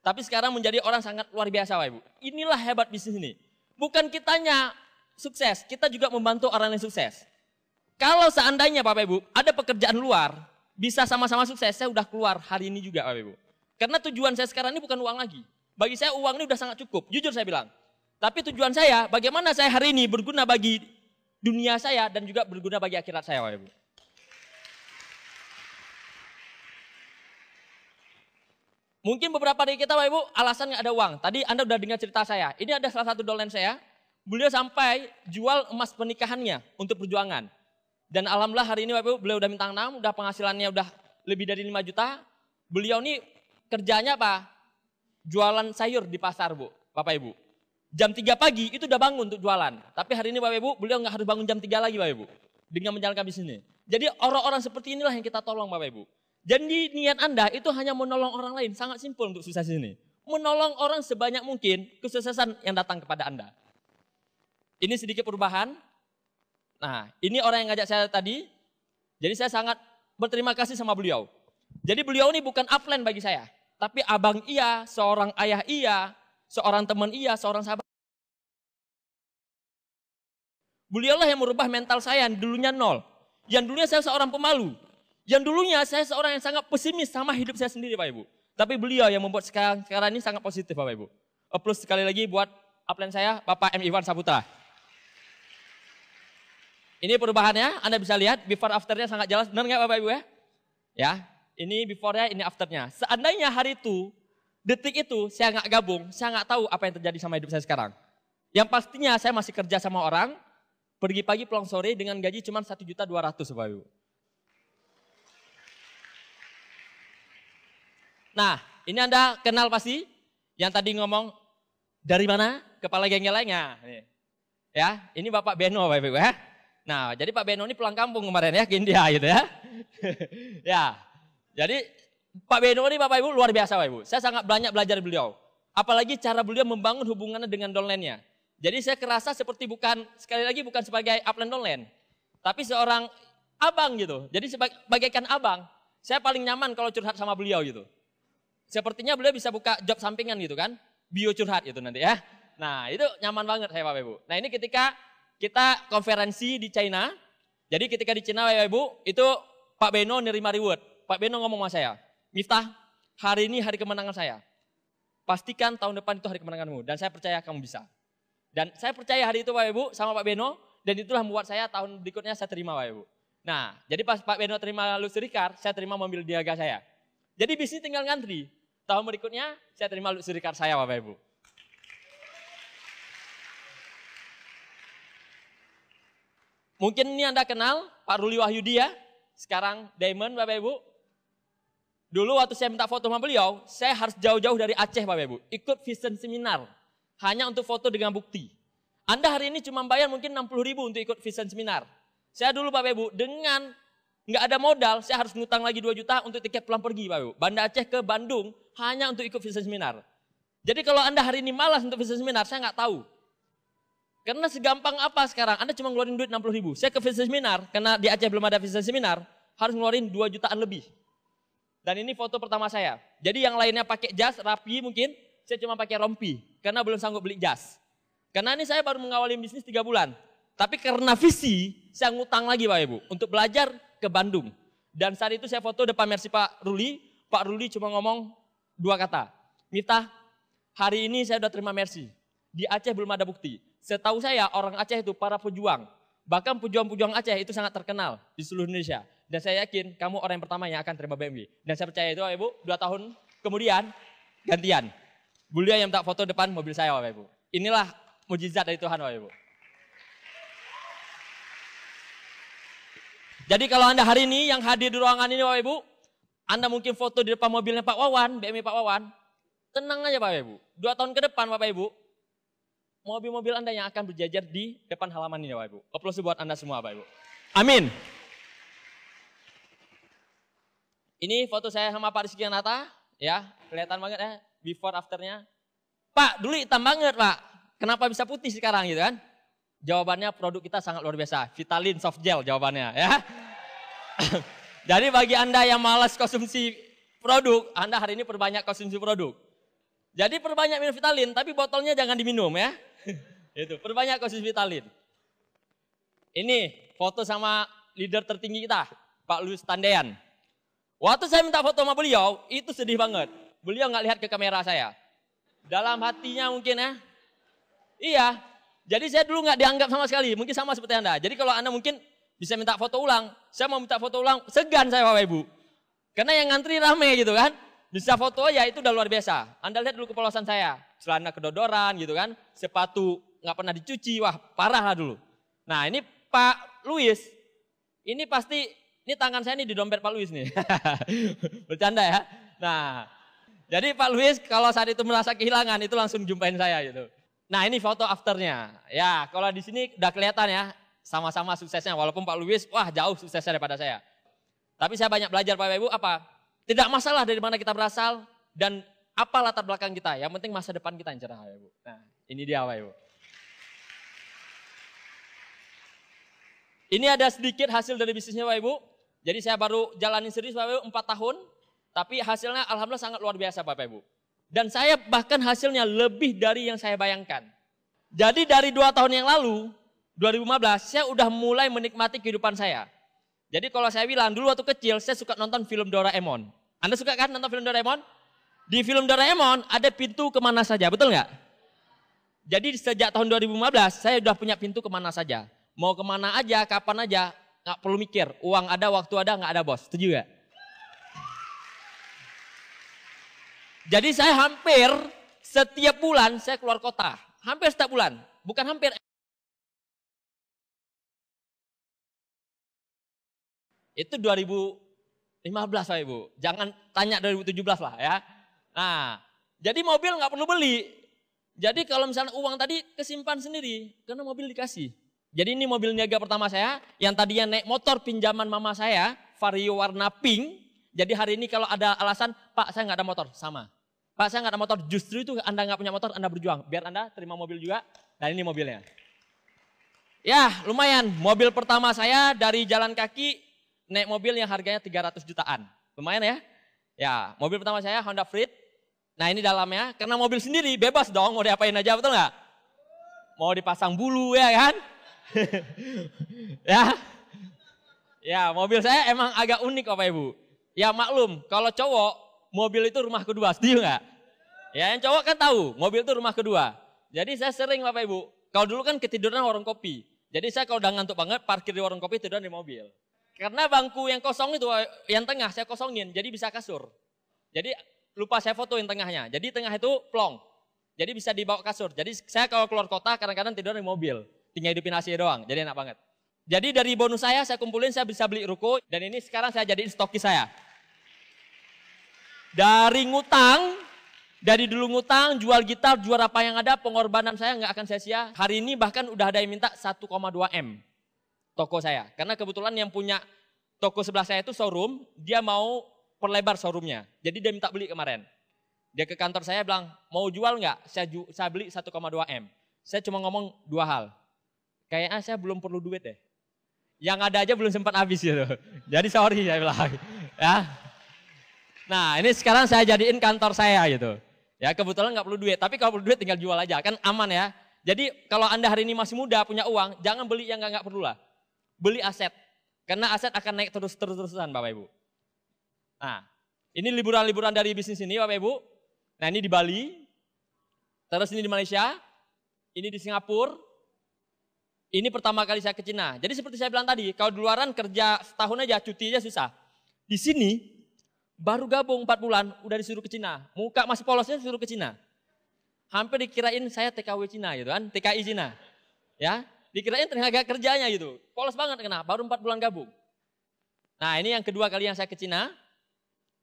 Tapi sekarang menjadi orang sangat luar biasa Bapak Ibu. Inilah hebat bisnis ini. Bukan kitanya sukses, kita juga membantu orang yang sukses. Kalau seandainya Bapak Ibu ada pekerjaan luar, bisa sama-sama sukses, saya udah keluar hari ini juga Bapak Ibu. Karena tujuan saya sekarang ini bukan uang lagi. Bagi saya uang ini udah sangat cukup, jujur saya bilang. Tapi tujuan saya, bagaimana saya hari ini berguna bagi dunia saya dan juga berguna bagi akhirat saya Bapak Ibu. Mungkin beberapa dari kita Bapak Ibu alasan nggak ada uang. Tadi Anda udah dengar cerita saya. Ini ada salah satu dolen saya. Beliau sampai jual emas pernikahannya untuk perjuangan. Dan alhamdulillah hari ini Bapak Ibu beliau udah bintang 6, udah penghasilannya udah lebih dari 5 juta. Beliau ini kerjanya apa? Jualan sayur di pasar Bu, Bapak Ibu. Jam 3 pagi itu udah bangun untuk jualan. Tapi hari ini Bapak Ibu beliau nggak harus bangun jam 3 lagi Bapak Ibu. Dengan menjalankan bisnisnya. Jadi orang-orang seperti inilah yang kita tolong Bapak Ibu. Jadi niat Anda itu hanya menolong orang lain, sangat simpel untuk sukses ini. Menolong orang sebanyak mungkin kesuksesan yang datang kepada Anda. Ini sedikit perubahan. Nah, ini orang yang ngajak saya tadi. Jadi saya sangat berterima kasih sama beliau. Jadi beliau ini bukan upline bagi saya. Tapi abang iya, seorang ayah iya, seorang teman iya, seorang sahabat. Beliaulah yang merubah mental saya yang dulunya 0. Yang dulunya saya seorang pemalu. Yang dulunya saya seorang yang sangat pesimis sama hidup saya sendiri Bapak Ibu. Tapi beliau yang membuat sekarang ini sangat positif Bapak Ibu. Plus sekali lagi buat upline saya Bapak M. Iwan Saputra. Ini perubahannya, Anda bisa lihat before afternya sangat jelas. Benar nggak Bapak Ibu ya? Ya, ini before-nya, ini afternya. Seandainya hari itu, detik itu saya nggak gabung, saya nggak tahu apa yang terjadi sama hidup saya sekarang. Yang pastinya saya masih kerja sama orang, pergi pagi pulang sore dengan gaji cuma 1.200.000 Bapak Ibu. Nah, ini Anda kenal pasti yang tadi ngomong dari mana? Kepala geng-gelengnya. Ya, ini Bapak Beno Bapak Ibu ya. Nah, jadi Pak Beno ini pulang kampung kemarin ya ke India gitu ya. Ya. Jadi Pak Beno ini Bapak Ibu luar biasa Bapak Ibu. Saya sangat banyak belajar dari beliau. Apalagi cara beliau membangun hubungannya dengan downline-nya. Jadi saya kerasa seperti sekali lagi bukan sebagai upline downline, tapi seorang abang gitu. Jadi bagaikan abang, saya paling nyaman kalau curhat sama beliau gitu. Sepertinya beliau bisa buka job sampingan gitu kan, bio curhat gitu nanti ya. Nah itu nyaman banget saya Bapak Ibu. Nah ini ketika kita konferensi di China, jadi ketika di China Bapak Ibu, itu Pak Beno nerima reward. Pak Beno ngomong sama saya, Miftah, hari ini hari kemenangan saya. Pastikan tahun depan itu hari kemenanganmu dan saya percaya kamu bisa. Dan saya percaya hari itu Bapak Ibu sama Pak Beno, dan itulah membuat saya tahun berikutnya saya terima Bapak Ibu. Nah, jadi pas Pak Beno terima luxury car, saya terima mobil niaga saya. Jadi bisnis tinggal ngantri. Tahun berikutnya saya terima luxury car saya, Bapak Ibu. Mungkin ini Anda kenal Pak Ruli Wahyudi ya, sekarang Diamond Bapak Ibu. Dulu waktu saya minta foto sama beliau, saya harus jauh-jauh dari Aceh Bapak Ibu, ikut vision seminar, hanya untuk foto dengan bukti. Anda hari ini cuma bayar mungkin 60.000 untuk ikut vision seminar. Saya dulu Bapak Ibu, dengan nggak ada modal, saya harus ngutang lagi 2 juta untuk tiket pulang pergi Bapak Ibu. Banda Aceh ke Bandung, hanya untuk ikut vision seminar. Jadi kalau Anda hari ini malas untuk vision seminar, saya nggak tahu. Karena segampang apa sekarang, Anda cuma ngeluarin duit 60.000. Saya ke vision seminar, karena di Aceh belum ada vision seminar, harus ngeluarin 2 jutaan lebih. Dan ini foto pertama saya. Jadi yang lainnya pakai jas, rapi mungkin, saya cuma pakai rompi. Karena belum sanggup beli jas. Karena ini saya baru mengawali bisnis 3 bulan. Tapi karena visi, saya ngutang lagi Bapak Ibu, untuk belajar ke Bandung. Dan saat itu saya foto depan Mercy Pak Ruli cuma ngomong 2 kata. Miftah, hari ini saya sudah terima Mercy. Di Aceh belum ada bukti. Setahu saya orang Aceh itu para pejuang. Bahkan pejuang-pejuang Aceh itu sangat terkenal di seluruh Indonesia. Dan saya yakin kamu orang yang pertama yang akan terima BMW. Dan saya percaya itu Bapak Ibu, 2 tahun kemudian gantian. Beliau yang minta foto depan mobil saya Bapak Ibu. Inilah mujizat dari Tuhan Bapak Ibu. Jadi kalau Anda hari ini yang hadir di ruangan ini Bapak Ibu, Anda mungkin foto di depan mobilnya Pak Wawan, BMW Pak Wawan. Tenang aja Bapak Ibu, 2 tahun ke depan Bapak Ibu, mobil-mobil Anda yang akan berjajar di depan halaman ini Bapak Ibu. Aplaus buat Anda semua Bapak Ibu. Amin. Ini foto saya sama Pak Rizky Anata, ya kelihatan banget ya before afternya. Pak, dulu hitam banget Pak, kenapa bisa putih sekarang gitu kan? Jawabannya produk kita sangat luar biasa, Vitalin Soft Gel jawabannya ya. Jadi bagi Anda yang malas konsumsi produk, Anda hari ini perbanyak konsumsi produk. Jadi perbanyak minum Vitalin, tapi botolnya jangan diminum ya. Itu, perbanyak konsumsi Vitalin. Ini foto sama leader tertinggi kita, Pak Louis Tandean. Waktu saya minta foto sama beliau, itu sedih banget. Beliau nggak lihat ke kamera saya. Dalam hatinya mungkin ya. Iya, jadi saya dulu nggak dianggap sama sekali, mungkin sama seperti Anda. Jadi kalau Anda mungkin bisa minta foto ulang, saya mau minta foto ulang, segan saya Bapak Ibu. Karena yang ngantri rame gitu kan. Bisa foto aja itu udah luar biasa. Anda lihat dulu kepolosan saya, celana kedodoran gitu kan, sepatu nggak pernah dicuci, wah parah lah dulu. Nah ini Pak Louis, ini pasti, ini tangan saya nih di dompet Pak Louis nih. Bercanda ya. Nah, jadi Pak Louis kalau saat itu merasa kehilangan itu langsung jumpain saya gitu. Nah ini foto afternya. Ya kalau di sini udah kelihatan ya, sama-sama suksesnya. Walaupun Pak Louis, wah jauh suksesnya daripada saya. Tapi saya banyak belajar Bapak Ibu apa? Tidak masalah dari mana kita berasal dan apa latar belakang kita. Yang penting masa depan kita yang cerah Bapak Ibu. Nah ini dia Bapak Ibu. Ini ada sedikit hasil dari bisnisnya Bapak Ibu. Jadi saya baru jalanin serius Bapak Ibu 4 tahun. Tapi hasilnya alhamdulillah sangat luar biasa Bapak Ibu. Dan saya bahkan hasilnya lebih dari yang saya bayangkan. Jadi dari 2 tahun yang lalu, 2015, saya udah mulai menikmati kehidupan saya. Jadi kalau saya bilang dulu waktu kecil saya suka nonton film Doraemon. Anda suka kan nonton film Doraemon? Di film Doraemon ada pintu kemana saja, betul nggak? Jadi sejak tahun 2015 saya udah punya pintu kemana saja. Mau kemana aja, kapan aja, nggak perlu mikir. Uang ada, waktu ada, nggak ada bos. Setuju nggak? Jadi saya hampir setiap bulan saya keluar kota. Hampir setiap bulan. Bukan hampir. Itu 2015 Pak Ibu. Jangan tanya 2017 lah ya. Nah, jadi mobil nggak perlu beli. Jadi kalau misalnya uang tadi kesimpan sendiri. Karena mobil dikasih. Jadi ini mobil niaga pertama saya. Yang tadinya naik motor pinjaman mama saya. Vario warna pink. Jadi hari ini kalau ada alasan, Pak saya nggak ada motor. Sama. Pak saya nggak ada motor. Justru itu Anda nggak punya motor, Anda berjuang. Biar Anda terima mobil juga. Dan ini mobilnya. Ya lumayan. Mobil pertama saya dari jalan kaki. Naik mobil yang harganya 300 jutaan. Lumayan ya. Ya, mobil pertama saya Honda Freed. Nah ini dalamnya, karena mobil sendiri bebas dong mau diapain aja, betul nggak? Mau dipasang bulu ya kan? Ya. Ya, mobil saya emang agak unik Bapak Ibu. Ya maklum, kalau cowok, mobil itu rumah kedua, setuju nggak? Ya yang cowok kan tahu, mobil itu rumah kedua. Jadi saya sering Bapak Ibu, kalau dulu kan ketiduran warung kopi. Jadi saya kalau udah ngantuk banget, parkir di warung kopi, tiduran di mobil. Karena bangku yang kosong itu, yang tengah saya kosongin, jadi bisa kasur. Jadi lupa saya foto yang tengahnya, jadi tengah itu plong. Jadi bisa dibawa kasur. Jadi saya kalau keluar kota kadang-kadang tidur di mobil, tinggal hidupin AC doang, jadi enak banget. Jadi dari bonus saya kumpulin, saya bisa beli ruko, dan ini sekarang saya jadiin stokis saya. Dari ngutang, dari dulu ngutang, jual gitar, jual apa yang ada, pengorbanan saya nggak akan sia-sia. Hari ini bahkan udah ada yang minta 1,2 M toko saya. Karena kebetulan yang punya toko sebelah saya itu showroom, dia mau perlebar showroomnya. Jadi dia minta beli kemarin. Dia ke kantor saya bilang, mau jual nggak? Saya beli 1,2 M. Saya cuma ngomong 2 hal. Kayaknya saya belum perlu duit deh. Yang ada aja belum sempat habis gitu. Jadi sorry saya bilang. Ya. Nah ini sekarang saya jadiin kantor saya gitu. Ya kebetulan nggak perlu duit, tapi kalau perlu duit tinggal jual aja, kan aman ya. Jadi kalau Anda hari ini masih muda, punya uang, jangan beli yang nggak perlu lah. Beli aset, karena aset akan naik terus-terusan Bapak Ibu. Nah, ini liburan-liburan dari bisnis ini Bapak Ibu. Nah ini di Bali, terus ini di Malaysia, ini di Singapura. Ini pertama kali saya ke Cina. Jadi seperti saya bilang tadi, kalau di luaran kerja setahun aja, cuti aja susah. Di sini, baru gabung 4 bulan, udah disuruh ke Cina. Muka masih polosnya disuruh ke Cina. Hampir dikirain saya TKW Cina gitu kan, TKI Cina. Ya, dikirain tenaga kerjanya gitu. Polos banget kenapa? Baru 4 bulan gabung. Nah ini yang kedua kali yang saya ke Cina,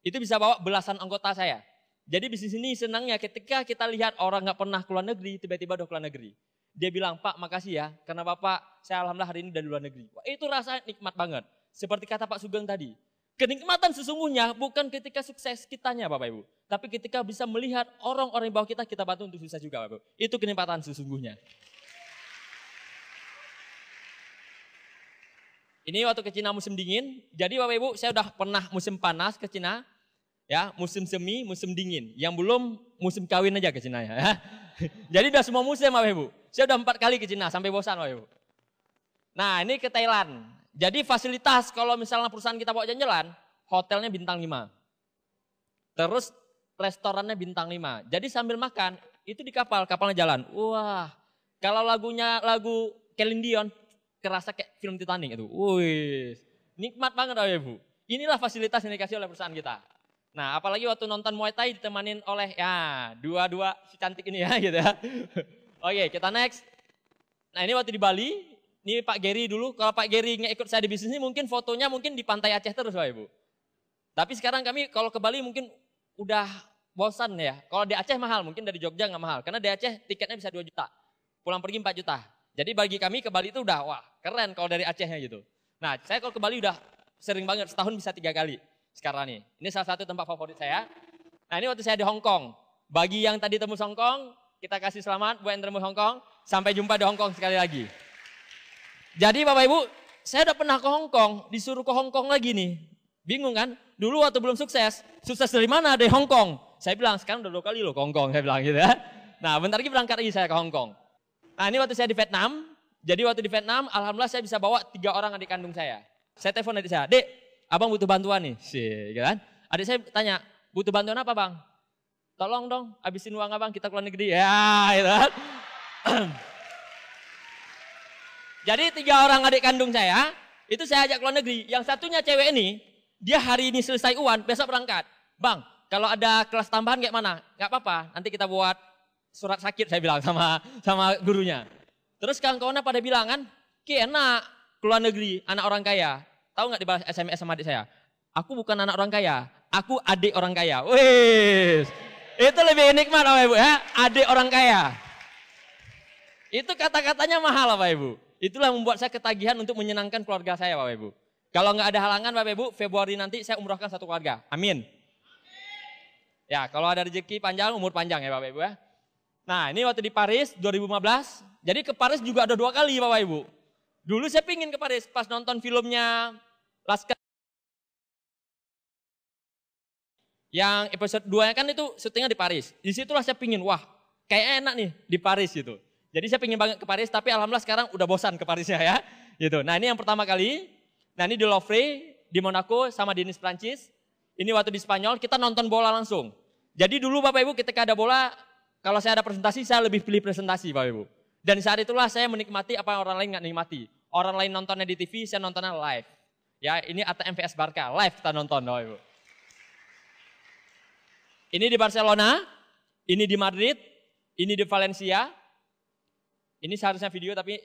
itu bisa bawa belasan anggota saya. Jadi bisnis ini senangnya ketika kita lihat orang nggak pernah keluar negeri, tiba-tiba udah keluar negeri. Dia bilang, Pak makasih ya, karena Bapak saya alhamdulillah hari ini dari luar negeri. Wah, itu rasanya nikmat banget. Seperti kata Pak Sugeng tadi. Kenikmatan sesungguhnya bukan ketika sukses kitanya Bapak Ibu. Tapi ketika bisa melihat orang-orang di bawah kita bantu untuk sukses juga Bapak Ibu. Itu kenikmatan sesungguhnya. Ini waktu ke Cina musim dingin. Jadi Bapak Ibu saya udah pernah musim panas ke Cina. Ya, musim semi, musim dingin. Yang belum musim kawin aja ke Cina ya. Jadi udah semua musim Bapak Ibu. Saya udah 4 kali ke Cina sampai bosan Bapak Ibu. Nah ini ke Thailand. Jadi fasilitas kalau misalnya perusahaan kita bawa jalan-jalan, hotelnya bintang 5. Terus restorannya bintang 5. Jadi sambil makan, itu di kapalnya jalan. Wah, kalau lagunya lagu Celine Dion, kerasa kayak film Titanic itu. Wih, nikmat banget Bapak Ibu. Inilah fasilitas yang dikasih oleh perusahaan kita. Nah apalagi waktu nonton Muay Thai ditemanin oleh ya dua si cantik ini ya gitu ya. Oke kita next. Nah ini waktu di Bali. Ini Pak Gary dulu, kalau Pak Gary nggak ikut saya di bisnis ini mungkin fotonya mungkin di pantai Aceh terus Bapak Ibu. Tapi sekarang kami kalau ke Bali mungkin udah bosan ya. Kalau di Aceh mahal, mungkin dari Jogja nggak mahal. Karena di Aceh tiketnya bisa 2 juta, pulang pergi 4 juta. Jadi bagi kami ke Bali itu udah wah keren kalau dari Acehnya gitu. Nah saya kalau ke Bali udah sering banget, setahun bisa 3 kali sekarang nih. Ini salah satu tempat favorit saya. Nah ini waktu saya di Hong Kong. Bagi yang tadi tembus Hong Kong, kita kasih selamat buat yang tembus Hong Kong. Sampai jumpa di Hong Kong sekali lagi. Jadi Bapak Ibu, saya udah pernah ke Hong Kong, disuruh ke Hong Kong lagi nih. Bingung kan? Dulu waktu belum sukses dari mana? Dari Hong Kong. Saya bilang, sekarang udah 2 kali loh ke Hong Kong, saya bilang gitu ya. Nah bentar lagi berangkat lagi saya ke Hong Kong. Nah ini waktu saya di Vietnam, jadi waktu di Vietnam, alhamdulillah saya bisa bawa 3 orang adik kandung saya. Saya telepon adik saya, Dek, abang butuh bantuan nih. Gitu kan? Adik saya tanya, butuh bantuan apa bang? Tolong dong, habisin uang abang, kita keluar negeri. Ya gitu kan. Jadi 3 orang adik kandung saya, itu saya ajak keluar negeri. Yang satunya cewek ini, dia hari ini selesai UAN, besok berangkat. Bang, kalau ada kelas tambahan kayak mana? Gak apa-apa, nanti kita buat surat sakit saya bilang sama gurunya. Terus kawan-kawannya pada bilang kan, Ki enak keluar negeri, anak orang kaya. Tahu gak dibalas SMS sama adik saya? Aku bukan anak orang kaya, aku adik orang kaya. Wih, itu lebih nikmat Bapak Ibu ya, adik orang kaya. Itu kata-katanya mahal Bapak Ibu. Itulah membuat saya ketagihan untuk menyenangkan keluarga saya Bapak Ibu. Kalau nggak ada halangan Bapak Ibu, Februari nanti saya umrohkan 1 keluarga. Amin. Ya kalau ada rezeki panjang, umur panjang ya Bapak Ibu ya. Nah ini waktu di Paris 2015, jadi ke Paris juga ada 2 kali Bapak Ibu. Dulu saya pingin ke Paris pas nonton filmnya Laskar. Yang episode 2 kan itu syutingnya di Paris. Disitulah saya pingin, wah kayaknya enak nih di Paris gitu. Jadi saya pengen banget ke Paris, tapi alhamdulillah sekarang udah bosan ke Parisnya ya. Gitu. Nah ini yang pertama kali, nah ini di Louvre, di Monaco sama di Nice Prancis. Ini waktu di Spanyol, kita nonton bola langsung. Jadi dulu Bapak Ibu ketika ada bola, kalau saya ada presentasi, saya lebih pilih presentasi Bapak Ibu. Dan saat itulah saya menikmati apa yang orang lain nggak nikmati. Orang lain nontonnya di TV, saya nontonnya live. Ya, ini ATM vs Barca, live kita nonton Bapak Ibu. Ini di Barcelona, ini di Madrid, ini di Valencia. Ini seharusnya video tapi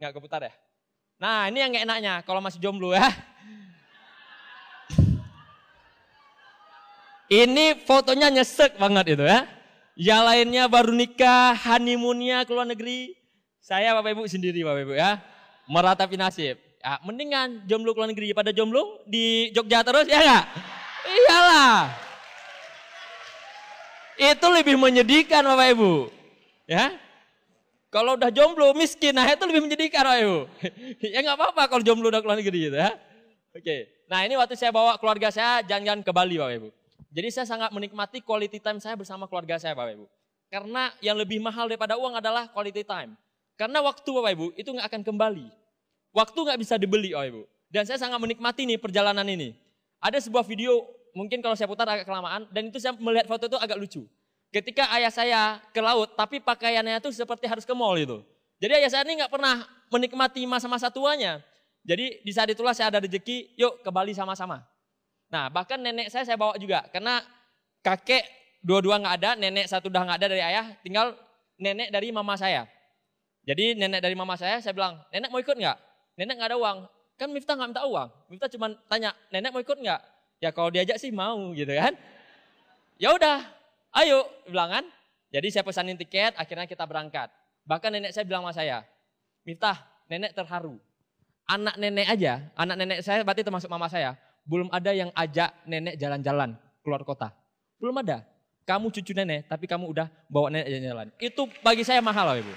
nggak keputar ya. Nah, ini yang nggak enaknya kalau masih jomblo ya. Ini fotonya nyesek banget itu ya. Yang lainnya baru nikah, honeymoonnya ke luar negeri. Saya Bapak Ibu sendiri Bapak Ibu ya. Meratapi nasib. Ya, mendingan jomblo ke luar negeri pada jomblo di Jogja terus ya nggak? Iyalah. Itu lebih menyedihkan Bapak Ibu. Ya. Kalau udah jomblo miskin, nah itu lebih menyedihkan Bapak Ibu. Ya nggak apa-apa kalau jomblo udah ke luar negeri gitu ya. Oke. Nah, ini waktu saya bawa keluarga saya jalan-jalan ke Bali Bapak Ibu. Jadi saya sangat menikmati quality time saya bersama keluarga saya Bapak Ibu. Karena yang lebih mahal daripada uang adalah quality time. Karena waktu Bapak Ibu itu nggak akan kembali. Waktu nggak bisa dibeli Bapak Ibu. Dan saya sangat menikmati nih perjalanan ini. Ada sebuah video, mungkin kalau saya putar agak kelamaan, dan itu saya melihat foto itu agak lucu. Ketika ayah saya ke laut, tapi pakaiannya itu seperti harus ke mall itu. Jadi ayah saya ini nggak pernah menikmati masa-masa tuanya. Jadi di saat itulah saya ada rezeki, yuk ke Bali sama-sama. Nah bahkan nenek saya bawa juga, karena kakek dua-dua nggak ada, nenek satu udah nggak ada dari ayah, tinggal nenek dari mama saya. Jadi nenek dari mama saya bilang, nenek mau ikut nggak? Nenek nggak ada uang. Kan Miftah nggak minta uang, Miftah cuma tanya, nenek mau ikut nggak? Ya kalau diajak sih mau gitu kan. Ya udah, ayo bilang kan. Jadi saya pesanin tiket, akhirnya kita berangkat. Bahkan nenek saya bilang sama saya, Miftah, nenek terharu. Anak nenek aja, anak nenek saya berarti termasuk mama saya, belum ada yang ajak nenek jalan-jalan keluar kota. Belum ada. Kamu cucu nenek, tapi kamu udah bawa nenek jalan-jalan. Itu bagi saya mahal loh Ibu.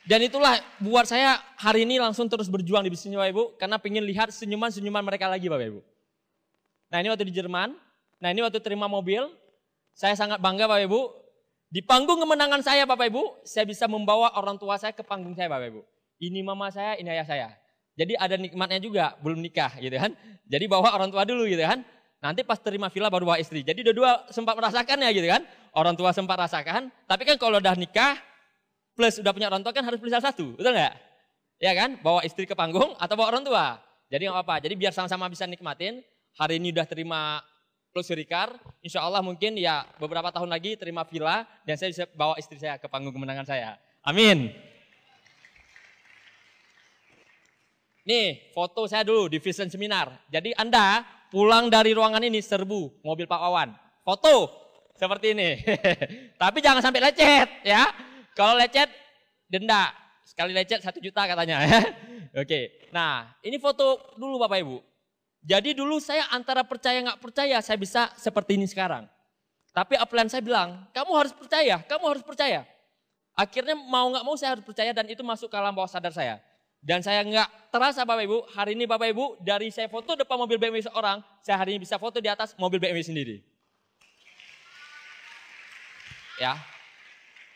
Dan itulah buat saya hari ini langsung terus berjuang di bisnis Bapak Ibu, karena pengen lihat senyuman-senyuman mereka lagi Bapak Ibu. Nah ini waktu di Jerman, nah ini waktu terima mobil, saya sangat bangga Bapak Ibu. Di panggung kemenangan saya Bapak Ibu, saya bisa membawa orang tua saya ke panggung saya Bapak Ibu. Ini mama saya, ini ayah saya. Jadi ada nikmatnya juga, belum nikah gitu kan. Jadi bawa orang tua dulu gitu kan. Nanti pas terima villa baru bawa istri. Jadi dua-dua sempat merasakan ya gitu kan. Orang tua sempat rasakan, tapi kan kalau udah nikah, plus udah punya orang tua kan harus pilih salah satu, betul nggak? Ya kan, bawa istri ke panggung atau bawa orang tua. Jadi nggak apa-apa, jadi biar sama-sama bisa nikmatin. Hari ini udah terima luxury car, insya Allah mungkin ya beberapa tahun lagi terima villa dan saya bisa bawa istri saya ke panggung kemenangan saya. Amin. Nih foto saya dulu di Vision Seminar. Jadi Anda pulang dari ruangan ini serbu mobil Pak Wawan. Foto seperti ini. Tapi jangan sampai lecet ya. Kalau lecet denda. Sekali lecet 1 juta katanya. Oke. Nah ini foto dulu Bapak Ibu. Jadi dulu saya antara percaya nggak percaya saya bisa seperti ini sekarang. Tapi upline saya bilang, kamu harus percaya, kamu harus percaya. Akhirnya mau nggak mau saya harus percaya dan itu masuk ke alam bawah sadar saya. Dan saya nggak terasa Bapak Ibu, hari ini Bapak Ibu dari saya foto depan mobil BMW seorang, saya hari ini bisa foto di atas mobil BMW sendiri. Ya.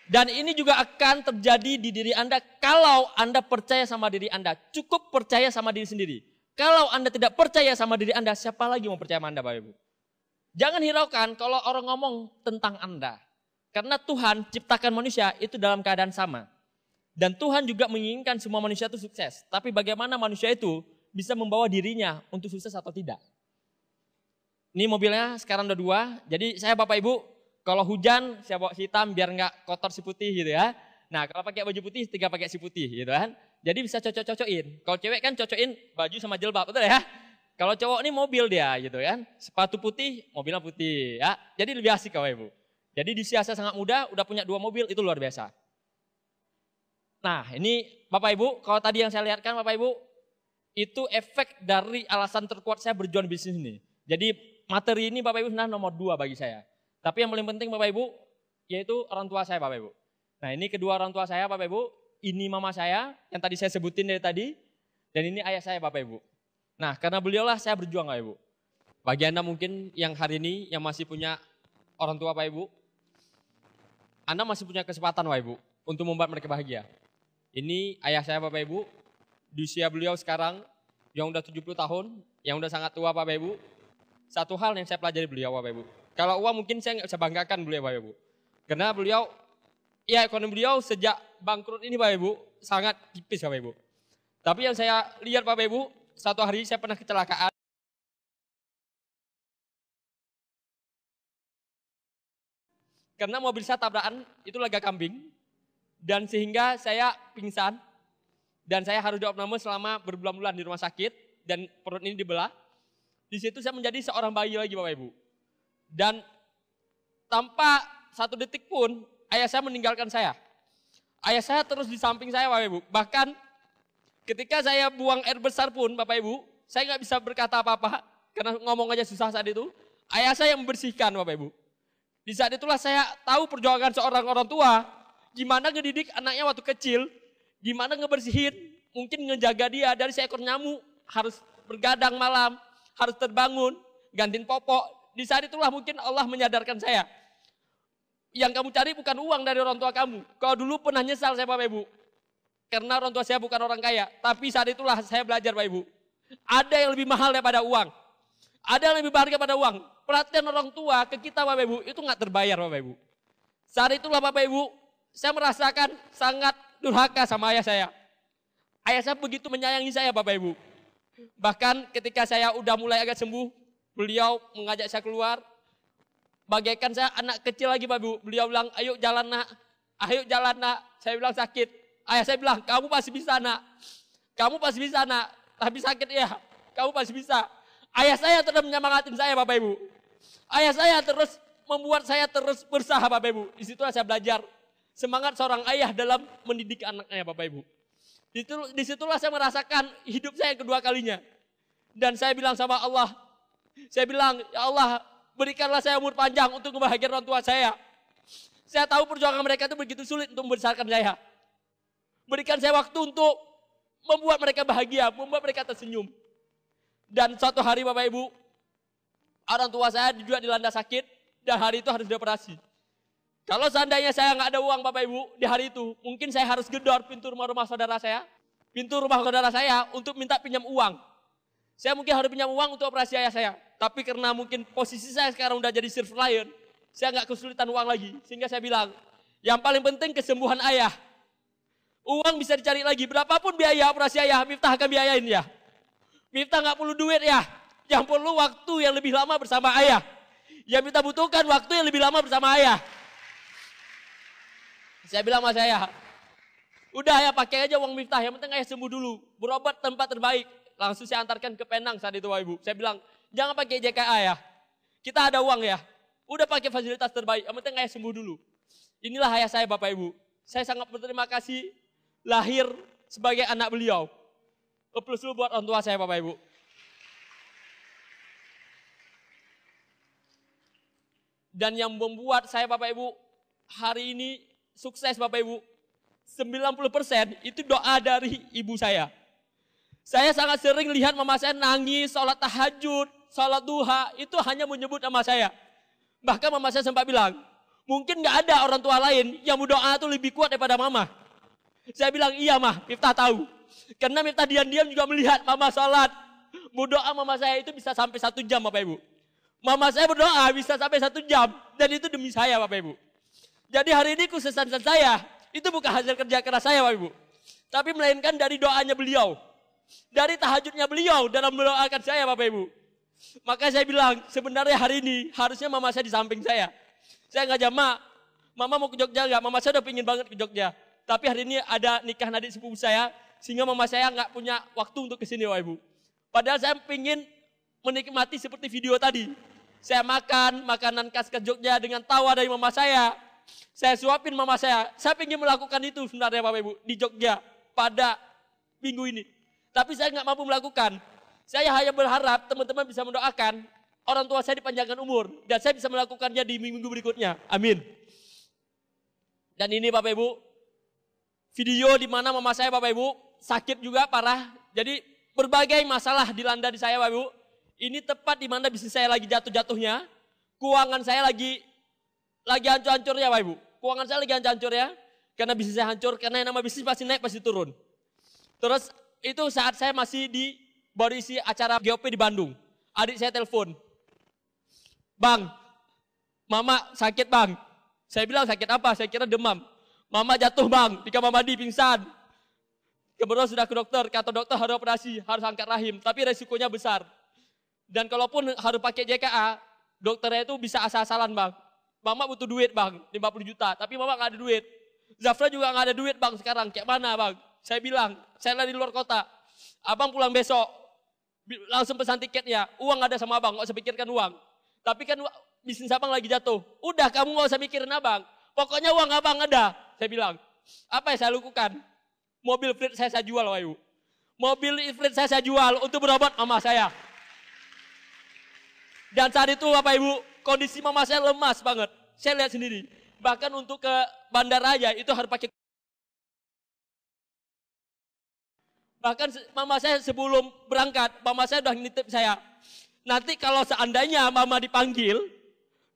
Dan ini juga akan terjadi di diri Anda kalau Anda percaya sama diri Anda. Cukup percaya sama diri sendiri. Kalau Anda tidak percaya sama diri Anda, siapa lagi mau percaya sama Anda Bapak Ibu? Jangan hiraukan kalau orang ngomong tentang Anda. Karena Tuhan ciptakan manusia itu dalam keadaan sama. Dan Tuhan juga menginginkan semua manusia itu sukses. Tapi bagaimana manusia itu bisa membawa dirinya untuk sukses atau tidak. Ini mobilnya sekarang udah 2. Jadi saya Bapak Ibu, kalau hujan saya bawa si hitam biar nggak kotor si putih gitu ya. Nah kalau pakai baju putih, 3 pakai si putih gitu kan. Jadi bisa cocok-cocokin. Kalau cewek kan cocokin baju sama jilbab, betul ya? Kalau cowok ini mobil dia gitu kan. Sepatu putih, mobilnya putih ya. Jadi lebih asik Bapak Ibu. Jadi di usia sangat muda udah punya 2 mobil itu luar biasa. Nah ini Bapak Ibu, kalau tadi yang saya lihatkan Bapak Ibu, itu efek dari alasan terkuat saya berjuang di bisnis ini. Jadi materi ini Bapak Ibu sebenarnya nomor 2 bagi saya. Tapi yang paling penting Bapak Ibu, yaitu orang tua saya Bapak Ibu. Nah ini kedua orang tua saya Bapak Ibu, ini mama saya yang tadi saya sebutin dari tadi, dan ini ayah saya Bapak Ibu. Nah karena beliaulah saya berjuang Bapak Ibu. Bagi Anda mungkin yang hari ini yang masih punya orang tua Bapak Ibu, Anda masih punya kesempatan Bapak Ibu untuk membuat mereka bahagia. Ini ayah saya Bapak Ibu, di usia beliau sekarang yang udah 70 tahun, yang udah sangat tua Bapak Ibu. Satu hal yang saya pelajari beliau Bapak Ibu. Kalau uang mungkin saya nggak bisa banggakan beliau Bapak Ibu. Karena beliau, ya ekonomi beliau sejak bangkrut ini Bapak Ibu, sangat tipis Bapak Ibu. Tapi yang saya lihat Bapak Ibu, satu hari saya pernah kecelakaan. Karena mobil saya tabrakan, itu laga kambing. Dan sehingga saya pingsan. Dan saya harus diopname selama berbulan-bulan di rumah sakit. Dan perut ini dibelah. Di situ saya menjadi seorang bayi lagi Bapak Ibu. Dan tanpa satu detik pun, ayah saya meninggalkan saya. Ayah saya terus di samping saya Bapak Ibu. Bahkan ketika saya buang air besar pun Bapak Ibu, saya nggak bisa berkata apa-apa. Karena ngomong aja susah saat itu. Ayah saya yang membersihkan Bapak Ibu. Di saat itulah saya tahu perjuangan seorang orang tua, gimana ngedidik anaknya waktu kecil, gimana ngebersihin, mungkin ngejaga dia dari seekor nyamuk, harus bergadang malam, harus terbangun, gantiin popok. Di saat itulah mungkin Allah menyadarkan saya. Yang kamu cari bukan uang dari orang tua kamu. Kau dulu pernah nyesal saya Bapak Ibu. Karena orang tua saya bukan orang kaya. Tapi saat itulah saya belajar Bapak Ibu. Ada yang lebih mahal daripada uang. Ada yang lebih berharga pada uang. Perhatian orang tua ke kita Bapak Ibu itu nggak terbayar Bapak Ibu. Saat itulah Bapak Ibu, saya merasakan sangat durhaka sama ayah saya. Ayah saya begitu menyayangi saya Bapak Ibu. Bahkan ketika saya udah mulai agak sembuh, beliau mengajak saya keluar. Bagaikan saya anak kecil lagi Bapak Ibu. Beliau bilang, ayo jalan nak, ayo jalan nak. Saya bilang sakit. Ayah saya bilang, kamu pasti bisa nak. Kamu pasti bisa nak. Tapi sakit ya, kamu pasti bisa. Ayah saya terus menyemangatin saya Bapak Ibu. Ayah saya terus membuat saya terus berusaha Bapak Ibu. Di situlah saya belajar semangat seorang ayah dalam mendidik anaknya Bapak Ibu. Di situlah saya merasakan hidup saya yang kedua kalinya. Dan saya bilang sama Allah, saya bilang, ya Allah berikanlah saya umur panjang untuk membahagiakan orang tua saya. Saya tahu perjuangan mereka itu begitu sulit untuk membesarkan saya. Berikan saya waktu untuk membuat mereka bahagia, membuat mereka tersenyum. Dan suatu hari Bapak Ibu, orang tua saya juga dilanda sakit dan hari itu harus dioperasi. Kalau seandainya saya nggak ada uang Bapak Ibu di hari itu, mungkin saya harus gedor pintu rumah saudara saya, untuk minta pinjam uang. Saya mungkin harus pinjam uang untuk operasi ayah saya. Tapi karena mungkin posisi saya sekarang udah jadi silver lion, saya nggak kesulitan uang lagi. Sehingga saya bilang, yang paling penting kesembuhan ayah. Uang bisa dicari lagi, berapapun biaya operasi ayah, Miftah akan biayain ya. Miftah nggak perlu duit ya, yang perlu waktu yang lebih lama bersama ayah. Yang Miftah butuhkan waktu yang lebih lama bersama ayah. Saya bilang sama saya, udah ya pakai aja uang Miftah, yang penting ayah sembuh dulu. Berobat tempat terbaik, langsung saya antarkan ke Penang saat itu Bapak Ibu. Saya bilang, jangan pakai JKA ya, kita ada uang ya. Udah pakai fasilitas terbaik, yang penting ayah sembuh dulu. Inilah ayah saya Bapak Ibu. Saya sangat berterima kasih lahir sebagai anak beliau. Plus dulu buat orang tua saya Bapak Ibu. Dan yang membuat saya Bapak Ibu hari ini sukses Bapak Ibu, 90% itu doa dari ibu saya. Saya sangat sering lihat mama saya nangis, sholat tahajud, sholat duha, itu hanya menyebut nama saya. Bahkan mama saya sempat bilang, mungkin gak ada orang tua lain yang berdoa itu lebih kuat daripada mama. Saya bilang, iya mah, Miftah tahu. Karena Miftah diam-diam juga melihat mama sholat. Berdoa mama saya itu bisa sampai 1 jam Bapak Ibu. Mama saya berdoa bisa sampai 1 jam. Dan itu demi saya Bapak Ibu. Jadi hari ini kesuksesan saya, itu bukan hasil kerja keras saya Bapak Ibu. Tapi melainkan dari doanya beliau. Dari tahajudnya beliau dalam mendoakan saya Bapak Ibu. Maka saya bilang, sebenarnya hari ini harusnya mama saya di samping saya. Saya ngajak, mama mau ke Jogja enggak? Mama saya udah pingin banget ke Jogja. Tapi hari ini ada nikah adik sepupu saya, sehingga mama saya nggak punya waktu untuk kesini Bapak Ibu. Padahal saya pingin menikmati seperti video tadi. Saya makan makanan khas Jogja dengan tawa dari mama saya. Saya suapin mama saya. Saya pingin melakukan itu sebenarnya Bapak Ibu di Jogja pada minggu ini. Tapi saya nggak mampu melakukan. Saya hanya berharap teman-teman bisa mendoakan orang tua saya dipanjangkan umur. Dan saya bisa melakukannya di minggu berikutnya. Amin. Dan ini Bapak Ibu, video di mana mama saya Bapak Ibu sakit juga parah. Jadi berbagai masalah dilanda di saya Bapak Ibu. Ini tepat di mana bisnis saya lagi jatuh-jatuhnya. Keuangan saya lagi hancur-hancurnya Bapak Ibu. Keuangan saya lagi hancur ya. Karena bisnis saya hancur, karena yang nama bisnis pasti naik pasti turun. Terus itu saat saya masih baru isi acara GOP di Bandung. Adik saya telepon. Bang, mama sakit bang. Saya bilang sakit apa? Saya kira demam. Mama jatuh bang, di kamar mandi pingsan. Kemudian sudah ke dokter, kata dokter harus operasi, harus angkat rahim, tapi resikonya besar. Dan kalaupun harus pakai JKA, dokternya itu bisa asal-asalan bang. Mama butuh duit bang, 50 juta, tapi mama gak ada duit. Zafra juga gak ada duit bang sekarang, kayak mana bang? Saya bilang, saya lagi di luar kota, abang pulang besok, langsung pesan tiketnya, uang ada sama abang, gak usah pikirkan uang. Tapi kan bisnis abang lagi jatuh, udah kamu gak usah mikirin abang, pokoknya uang abang ada. Saya bilang, apa yang saya lakukan? Mobil fleet saya jual Bapak Ibu. Mobil fleet saya jual untuk berobat mama saya. Dan saat itu Bapak Ibu, kondisi mama saya lemas banget. Saya lihat sendiri. Bahkan untuk ke bandara aja itu harus pakai. Bahkan mama saya sebelum berangkat, mama saya udah nitip saya. Nanti kalau seandainya mama dipanggil,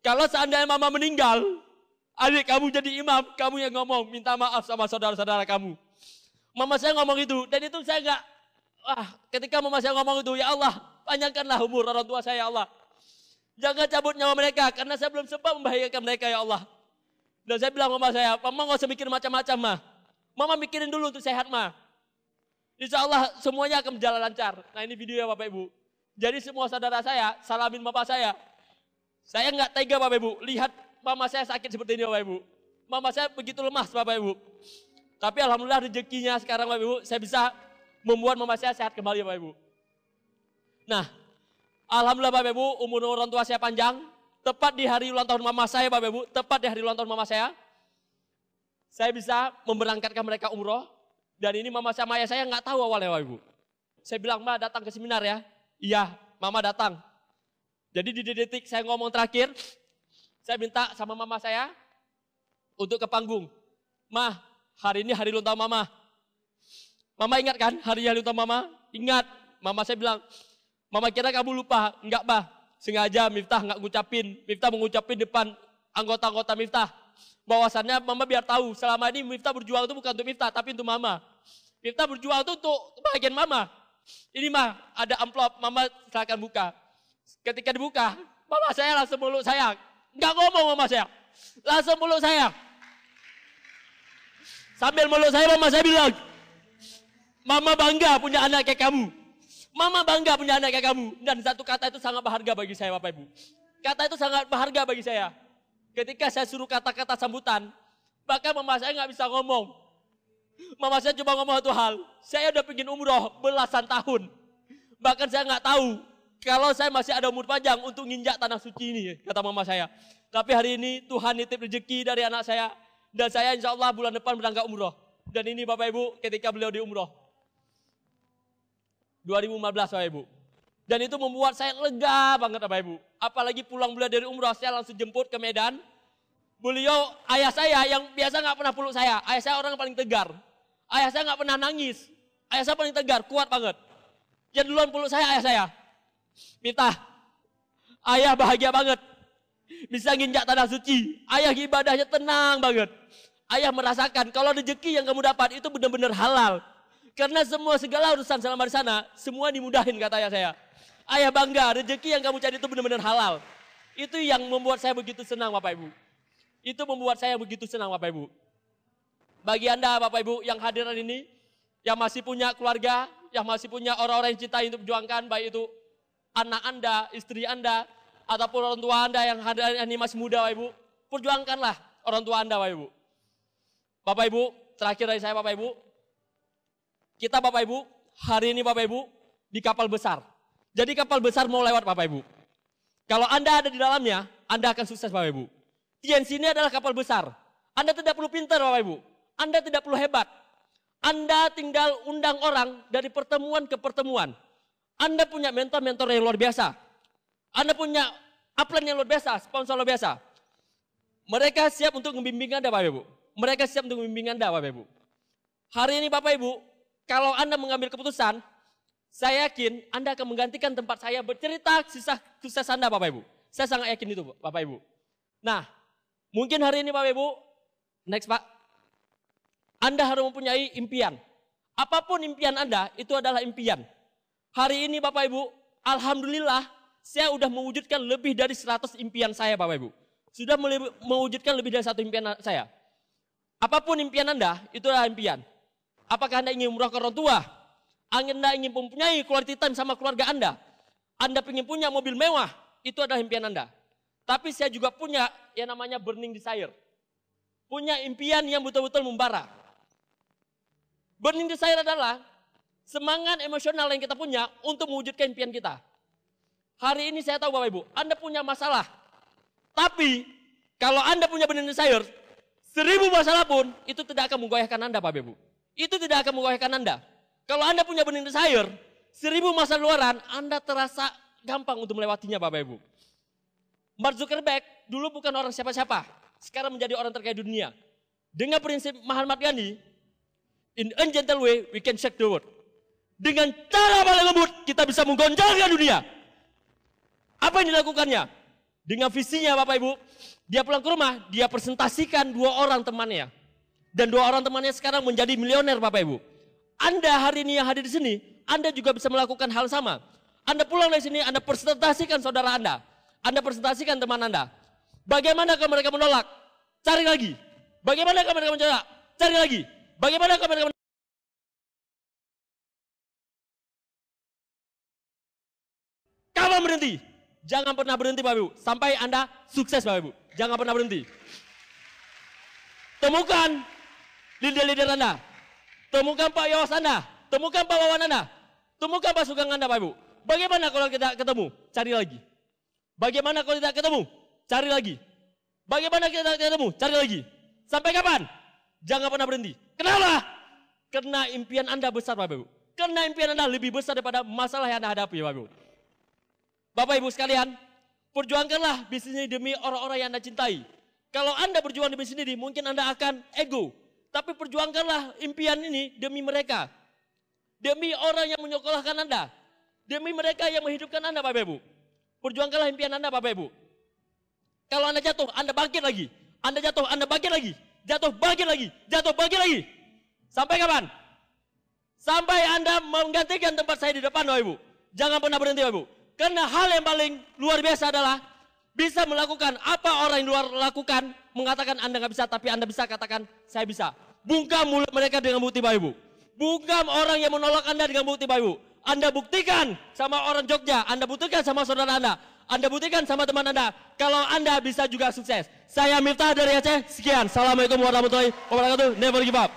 kalau seandainya mama meninggal, adik kamu jadi imam, kamu yang ngomong, minta maaf sama saudara-saudara kamu. Mama saya ngomong itu, dan itu saya enggak, ketika mama saya ngomong itu, ya Allah, panjangkanlah umur orang tua saya ya Allah. Jangan cabut nyawa mereka, karena saya belum sempat membahayakan mereka ya Allah. Dan saya bilang mama saya, mama nggak usah mikir macam-macam mah. Mama mikirin dulu untuk sehat mah. Insya Allah semuanya akan berjalan lancar. Nah ini video ya Bapak Ibu. Jadi semua saudara saya, salamin bapak saya. Saya nggak tega Bapak Ibu, lihat mama saya sakit seperti ini Bapak Ibu. Mama saya begitu lemas Bapak Ibu. Tapi alhamdulillah rezekinya sekarang Bapak Ibu, saya bisa membuat mama saya sehat kembali Bapak Ibu. Nah, alhamdulillah Bapak Ibu, umur orang tua saya panjang. Tepat di hari ulang tahun mama saya Bapak Ibu, tepat di hari ulang tahun mama saya bisa memberangkatkan mereka umroh. Dan ini mama sama ayah saya nggak tahu awalnya Bapak Ibu. Saya bilang, Ma datang ke seminar ya. Iya, mama datang. Jadi di detik saya ngomong terakhir, saya minta sama mama saya untuk ke panggung. Ma, hari ini hari ulang tahun mama. Mama ingat kan hari ulang tahun mama? Ingat. Mama saya bilang, mama kira kamu lupa. Enggak bah, sengaja Miftah nggak ngucapin. Miftah mengucapin depan anggota-anggota Miftah. Bahwasannya mama biar tahu, selama ini Miftah berjuang itu bukan untuk Miftah, tapi untuk mama. Miftah berjuang itu untuk bagian mama. Ini mah ada amplop, mama silakan buka. Ketika dibuka, mama saya langsung meluk saya. Enggak ngomong mama saya, langsung meluk saya. Sambil meluk saya, mama saya bilang, mama bangga punya anak kayak kamu. Mama bangga punya anak kayak kamu. Dan satu kata itu sangat berharga bagi saya Bapak Ibu. Kata itu sangat berharga bagi saya. Ketika saya suruh kata-kata sambutan, bahkan mama saya nggak bisa ngomong. Mama saya cuma ngomong satu hal, saya udah pengen umroh belasan tahun. Bahkan saya nggak tahu kalau saya masih ada umur panjang untuk nginjak tanah suci ini, kata mama saya. Tapi hari ini Tuhan nitip rezeki dari anak saya. Dan saya insya Allah bulan depan berangkat umroh. Dan ini Bapak Ibu ketika beliau di umroh. 2015 Bapak Ibu. Dan itu membuat saya lega banget Bapak Ibu. Apalagi pulang beliau dari umroh, saya langsung jemput ke Medan. Beliau, ayah saya yang biasa nggak pernah peluk saya. Ayah saya orang yang paling tegar. Ayah saya nggak pernah nangis. Ayah saya paling tegar, kuat banget. Yang duluan peluk saya ayah saya. Miftah, ayah bahagia banget. Bisa nginjak tanah suci. Ayah ibadahnya tenang banget. Ayah merasakan kalau rezeki yang kamu dapat itu benar-benar halal. Karena semua segala urusan selama di sana, semua dimudahin kata ayah saya. Ayah bangga, rezeki yang kamu cari itu benar-benar halal. Itu yang membuat saya begitu senang Bapak Ibu. Itu membuat saya begitu senang Bapak Ibu. Bagi Anda Bapak Ibu yang hadiran ini, yang masih punya keluarga, yang masih punya orang-orang yang cintai untuk perjuangkan, baik itu anak Anda, istri Anda, ataupun orang tua Anda yang hadirin ini masih muda Bapak Ibu, perjuangkanlah orang tua Anda Bapak Ibu. Bapak Ibu, terakhir dari saya Bapak Ibu, kita Bapak Ibu, hari ini Bapak Ibu, di kapal besar. Jadi kapal besar mau lewat Bapak Ibu. Kalau Anda ada di dalamnya, Anda akan sukses Bapak Ibu. TNC ini adalah kapal besar. Anda tidak perlu pintar Bapak Ibu. Anda tidak perlu hebat. Anda tinggal undang orang dari pertemuan ke pertemuan. Anda punya mentor-mentor yang luar biasa. Anda punya upline yang luar biasa, sponsor luar biasa. Mereka siap untuk membimbing Anda Bapak Ibu. Mereka siap untuk membimbing Anda Bapak Ibu. Hari ini Bapak Ibu, kalau Anda mengambil keputusan, saya yakin Anda akan menggantikan tempat saya bercerita kisah sukses Anda Bapak Ibu. Saya sangat yakin itu Bapak Ibu. Nah, mungkin hari ini Bapak Ibu, next Pak, Anda harus mempunyai impian. Apapun impian Anda, itu adalah impian. Hari ini Bapak Ibu, alhamdulillah, saya sudah mewujudkan lebih dari 100 impian saya Bapak Ibu. Sudah mewujudkan lebih dari 1 impian saya. Apapun impian Anda, itu adalah impian. Apakah Anda ingin memurahkan orang tua? Anda ingin mempunyai quality time sama keluarga Anda? Anda ingin punya mobil mewah? Itu adalah impian Anda. Tapi saya juga punya yang namanya burning desire. Punya impian yang betul-betul membara. Burning desire adalah semangat emosional yang kita punya untuk mewujudkan impian kita. Hari ini saya tahu Bapak Ibu, Anda punya masalah. Tapi kalau Anda punya burning desire, 1000 masalah pun itu tidak akan menggoyahkan Anda Bapak Ibu. Itu tidak akan menggoyahkan Anda. Kalau Anda punya burning desire, 1000 masalah luaran, Anda terasa gampang untuk melewatinya Bapak Ibu. Mark Zuckerberg dulu bukan orang siapa-siapa, sekarang menjadi orang terkaya dunia. Dengan prinsip Mahatma Gandhi, in a gentle way we can shake the world. Dengan cara paling lembut kita bisa menggonjalkan dunia. Apa yang dilakukannya? Dengan visinya Bapak Ibu, dia pulang ke rumah, dia presentasikan 2 orang temannya. Dan 2 orang temannya sekarang menjadi milioner Bapak Ibu. Anda hari ini yang hadir di sini, Anda juga bisa melakukan hal sama. Anda pulang dari sini, Anda presentasikan saudara Anda. Anda presentasikan teman Anda. Bagaimana kalau mereka menolak? Cari lagi. Bagaimana kalau mereka menolak? Cari lagi. Bagaimana kalau mereka menolak? Kapan berhenti? Jangan pernah berhenti Bapak Ibu. Sampai Anda sukses Bapak Ibu. Jangan pernah berhenti. Temukan leader-leader Anda. Temukan Pak Yawas Anda. Temukan Pak Wawan Anda. Temukan Pak Sugeng Anda Bapak Ibu. Bagaimana kalau kita ketemu? Cari lagi. Bagaimana kalau tidak ketemu? Cari lagi. Bagaimana kita ketemu? Cari lagi. Sampai kapan? Jangan pernah berhenti. Kenapa? Karena impian Anda besar Bapak Ibu. Karena impian Anda lebih besar daripada masalah yang Anda hadapi Bapak Ibu. Bapak Ibu sekalian, perjuangkanlah bisnis ini demi orang-orang yang Anda cintai. Kalau Anda berjuang demi sendiri, mungkin Anda akan ego. Tapi perjuangkanlah impian ini demi mereka. Demi orang yang menyekolahkan Anda. Demi mereka yang menghidupkan Anda Bapak Ibu. Perjuangkanlah impian Anda Bapak Ibu. Kalau Anda jatuh, Anda bangkit lagi. Anda jatuh, Anda bangkit lagi. Jatuh, bangkit lagi. Jatuh, bangkit lagi. Sampai kapan? Sampai Anda menggantikan tempat saya di depan Bapak Ibu. Jangan pernah berhenti Bapak Ibu. Karena hal yang paling luar biasa adalah bisa melakukan apa orang yang luar lakukan, mengatakan Anda nggak bisa, tapi Anda bisa katakan saya bisa. Bungkam mulut mereka dengan bukti Bapak Ibu. Bungkam orang yang menolak Anda dengan bukti Bapak Ibu. Anda buktikan sama orang Jogja, Anda buktikan sama saudara Anda buktikan sama teman Anda, kalau Anda bisa juga sukses. Saya Miftah dari Aceh, sekian. Assalamualaikum warahmatullahi wabarakatuh. Never give up.